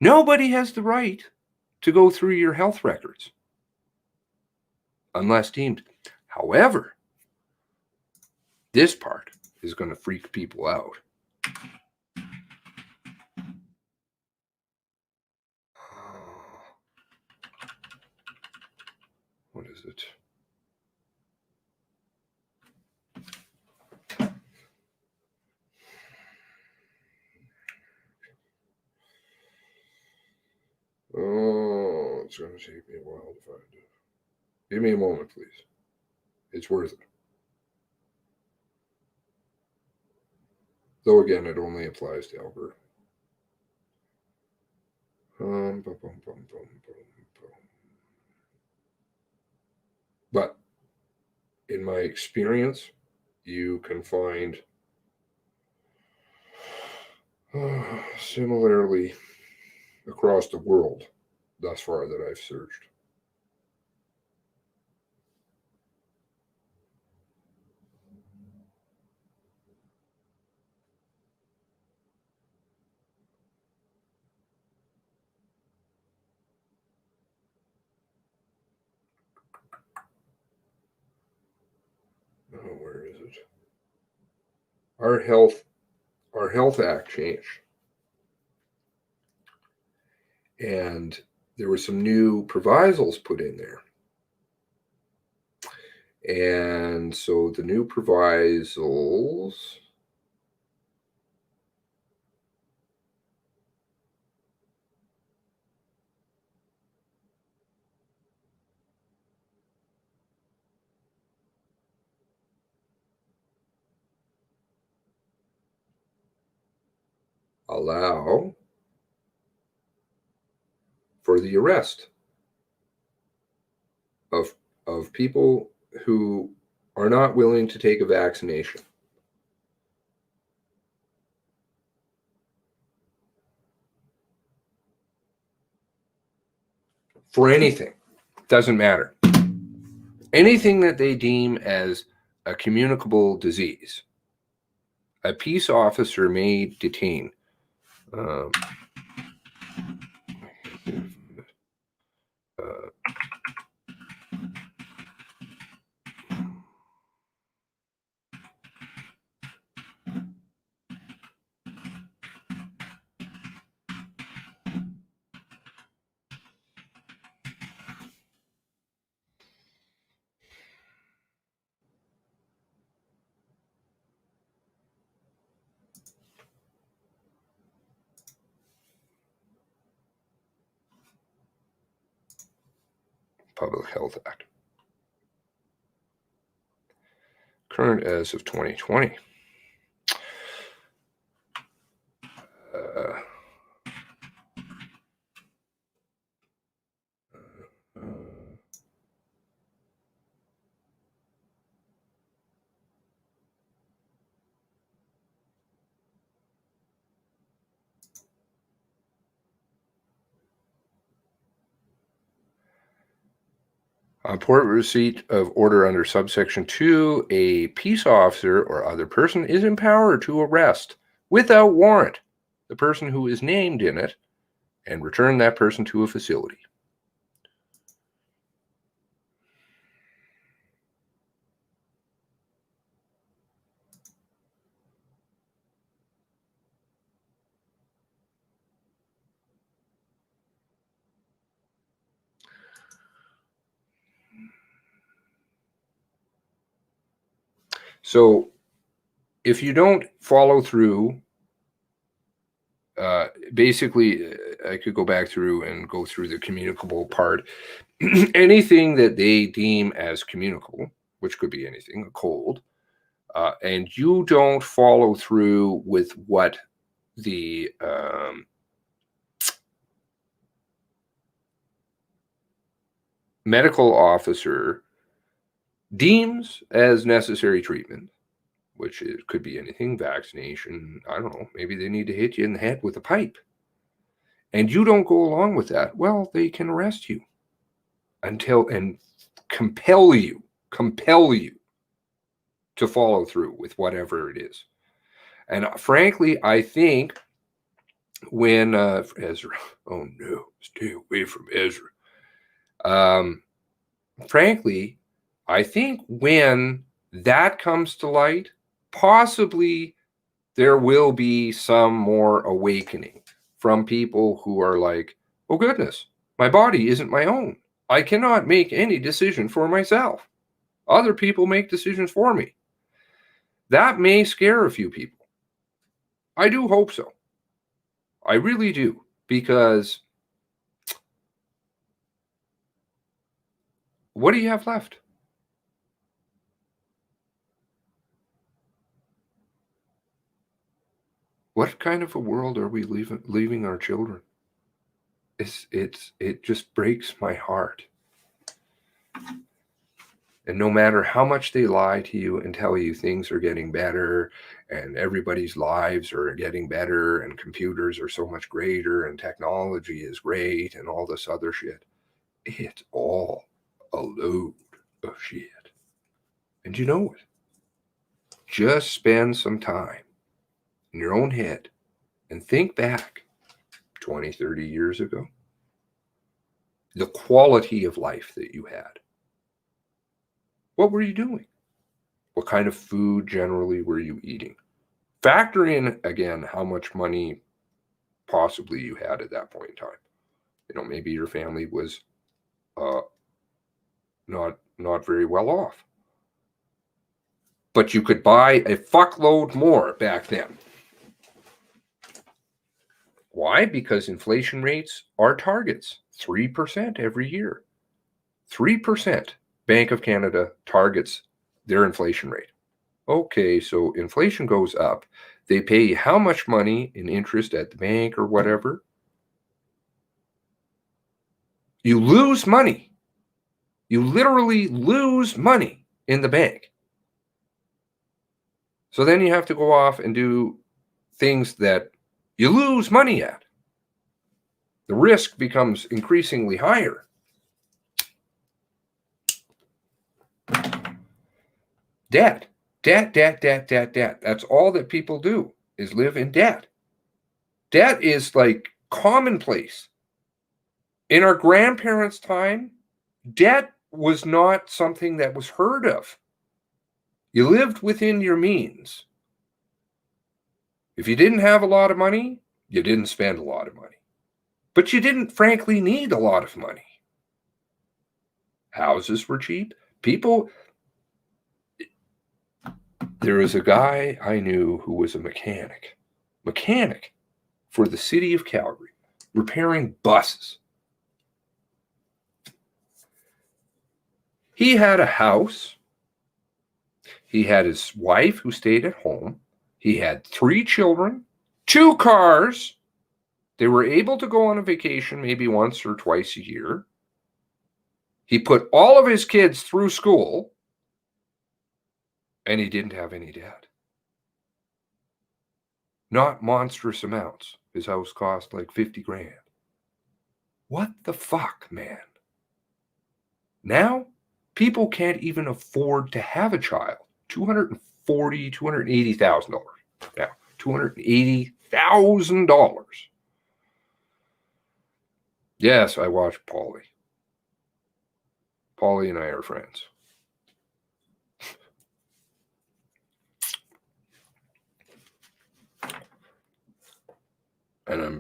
Nobody has the right to go through your health records unless deemed. However, this part is going to freak people out. What is it? Oh, it's going to take me a while to find it. Give me a moment, please. It's worth it. Though again, it only applies to Alberta. But in my experience, you can find similarly across the world thus far that I've searched. Oh, where is it? Our Health Act changed. And there were some new provisos put in there. And so the new provisos allow for the arrest of people who are not willing to take a vaccination. For anything, doesn't matter. Anything that they deem as a communicable disease, a peace officer may detain. Public Health Act. Current as of 2020. Upon receipt of order under subsection 2, a peace officer or other person is empowered to arrest without warrant the person who is named in it and return that person to a facility. So if you don't follow through, basically, I could go back through and go through the communicable part. Anything that they deem as communicable, which could be anything, a cold, and you don't follow through with what the medical officer deems as necessary treatment, which could be anything, vaccination, I don't know, maybe they need to hit you in the head with a pipe, and you don't go along with that, well, they can arrest you and compel you to follow through with whatever it is. And frankly, I think when Ezra, oh no, stay away from Ezra. Frankly, I think when that comes to light, possibly there will be some more awakening from people who are like, oh goodness, my body isn't my own. I cannot make any decision for myself. Other people make decisions for me. That may scare a few people. I do hope so. I really do, because what do you have left? What kind of a world are we leaving our children? It just breaks my heart. And no matter how much they lie to you and tell you things are getting better and everybody's lives are getting better and computers are so much greater and technology is great and all this other shit, it's all a load of shit. And you know it. Just spend some time in your own head and think back 20, 30 years ago. The quality of life that you had. What were you doing? What kind of food generally were you eating? Factor in, again, how much money possibly you had at that point in time. You know, maybe your family was not very well off. But you could buy a fuckload more back then. Why? Because inflation rates are targets. 3% every year. 3%. Bank of Canada targets their inflation rate. Okay, so inflation goes up. They pay you how much money in interest at the bank or whatever. You lose money. You literally lose money in the bank. So then you have to go off and do things that you lose money at. The risk becomes increasingly higher. Debt. That's all that people do, is live in debt. Debt is like commonplace. In our grandparents' time, debt was not something that was heard of. You lived within your means. If you didn't have a lot of money, you didn't spend a lot of money. But you didn't, frankly, need a lot of money. Houses were cheap. There was a guy I knew who was a mechanic for the city of Calgary, repairing buses. He had a house. He had his wife who stayed at home. He had 3 children, 2 cars. They were able to go on a vacation maybe once or twice a year. He put all of his kids through school, and he didn't have any debt. Not monstrous amounts. His house cost like 50 grand. What the fuck, man? Now, people can't even afford to have a child. $280,000 now. $280,000. Yes, I watch Polly. Polly and I are friends. And I'm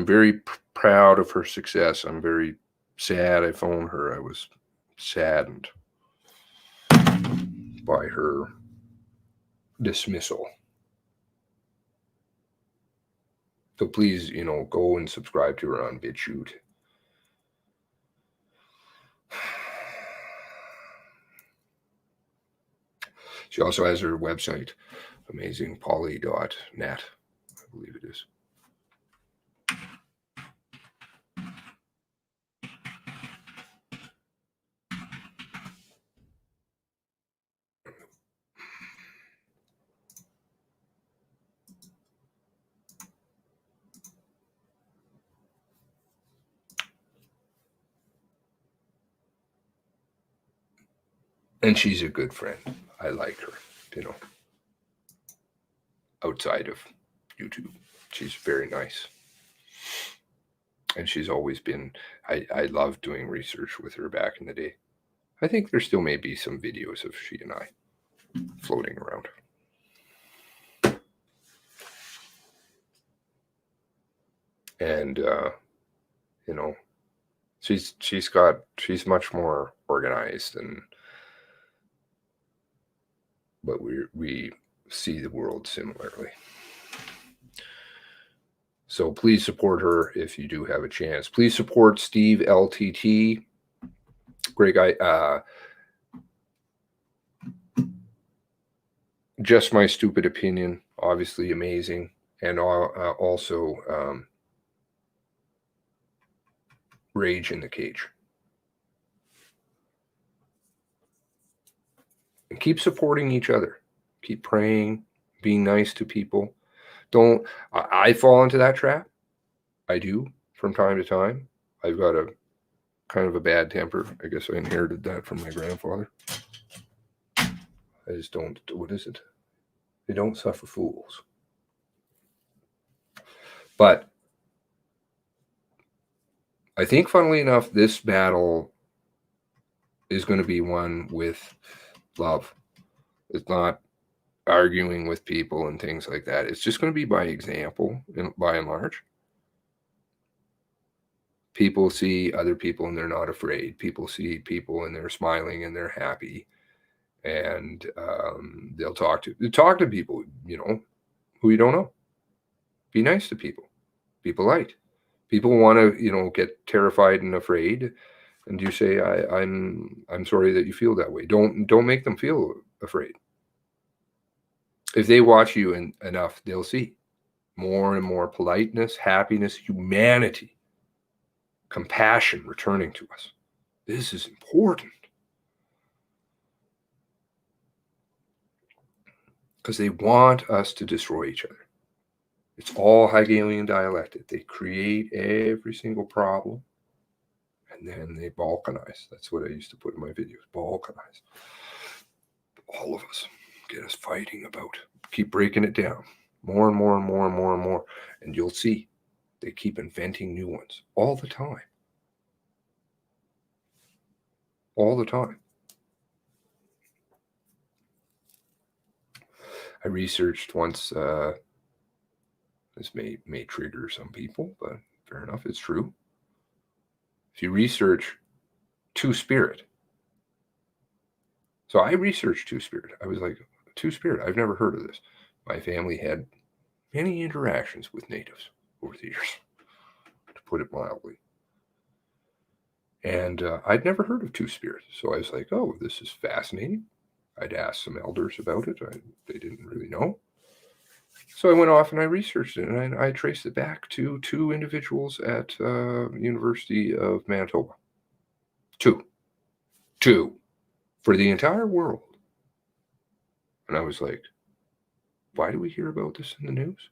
very proud of her success. I'm very sad I phoned her. I was saddened by her dismissal. So please, go and subscribe to her on BitChute. She also has her website, amazingpolly.net, I believe it is. And she's a good friend. I like her, outside of YouTube. She's very nice. And she's always been, I loved doing research with her back in the day. I think there still may be some videos of she and I floating around. And, she's much more organized, but we see the world similarly. So please support her if you do have a chance. Please support Steve LTT. Great guy. Just My Stupid Opinion, obviously amazing. And also Rage in the Cage. And keep supporting each other. Keep praying, being nice to people. I fall into that trap. I do from time to time. I've got a kind of a bad temper. I guess I inherited that from my grandfather. I just don't, what is it? They don't suffer fools. But I think, funnily enough, this battle is going to be one with love. It's not arguing with people and things like that. It's just going to be by example, by and large. People see other people and they're not afraid. People see people and they're smiling and they're happy. And they'll talk to people, who you don't know. Be nice to people. Be polite. People want to, get terrified and afraid, and you say, I'm sorry that you feel that way. Don't make them feel afraid. If they watch you enough, they'll see more and more politeness, happiness, humanity, compassion returning to us. This is important. Because they want us to destroy each other. It's all Hegelian dialectic. They create every single problem, and then they balkanize. That's what I used to put in my videos, balkanize. All of us, get us fighting about. Keep breaking it down. More and more and more and more and more. And you'll see, they keep inventing new ones all the time. All the time. I researched once, this may trigger some people, but fair enough, it's true. If you research Two-Spirit. So I researched Two-Spirit. I was like, Two-Spirit, I've never heard of this. My family had many interactions with natives over the years, to put it mildly. And I'd never heard of Two-Spirit. So I was like, oh, this is fascinating. I'd asked some elders about it. They didn't really know. So I went off and I researched it, and I traced it back to 2 individuals at University of Manitoba. 2 for the entire world. And I was like, why do we hear about this in the news?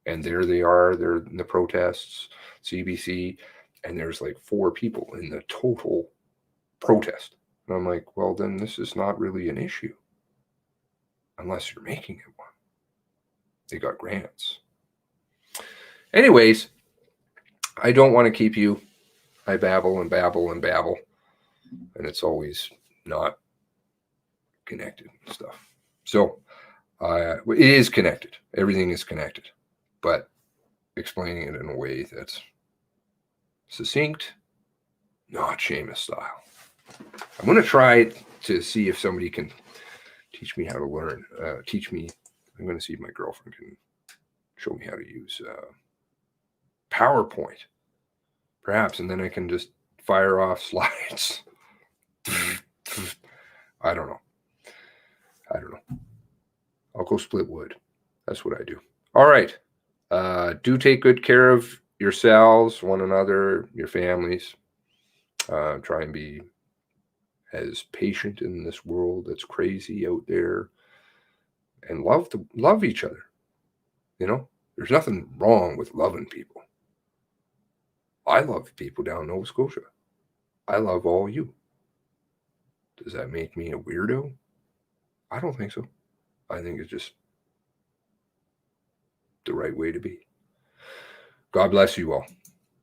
And there they are, they're in the protests, CBC, and there's like 4 people in the total protest. And I'm like, well, then this is not really an issue unless you're making it one. They got grants. Anyways, I don't want to keep you. I babble and babble and babble, and it's always not connected and stuff. So it is connected. Everything is connected, but explaining it in a way that's succinct, not Seamus style. I'm going to try to see if somebody can teach me how to learn. I'm going to see if my girlfriend can show me how to use PowerPoint, perhaps, and then I can just fire off slides. I don't know. I'll go split wood. That's what I do. All right. Do take good care of yourselves, one another, your families. Try and be as patient in this world that's crazy out there, and love each other. You know, there's nothing wrong with loving people. I love people down in Nova Scotia. I love all you. Does that make me a weirdo? I don't think so. I think it's just the right way to be. God bless you all.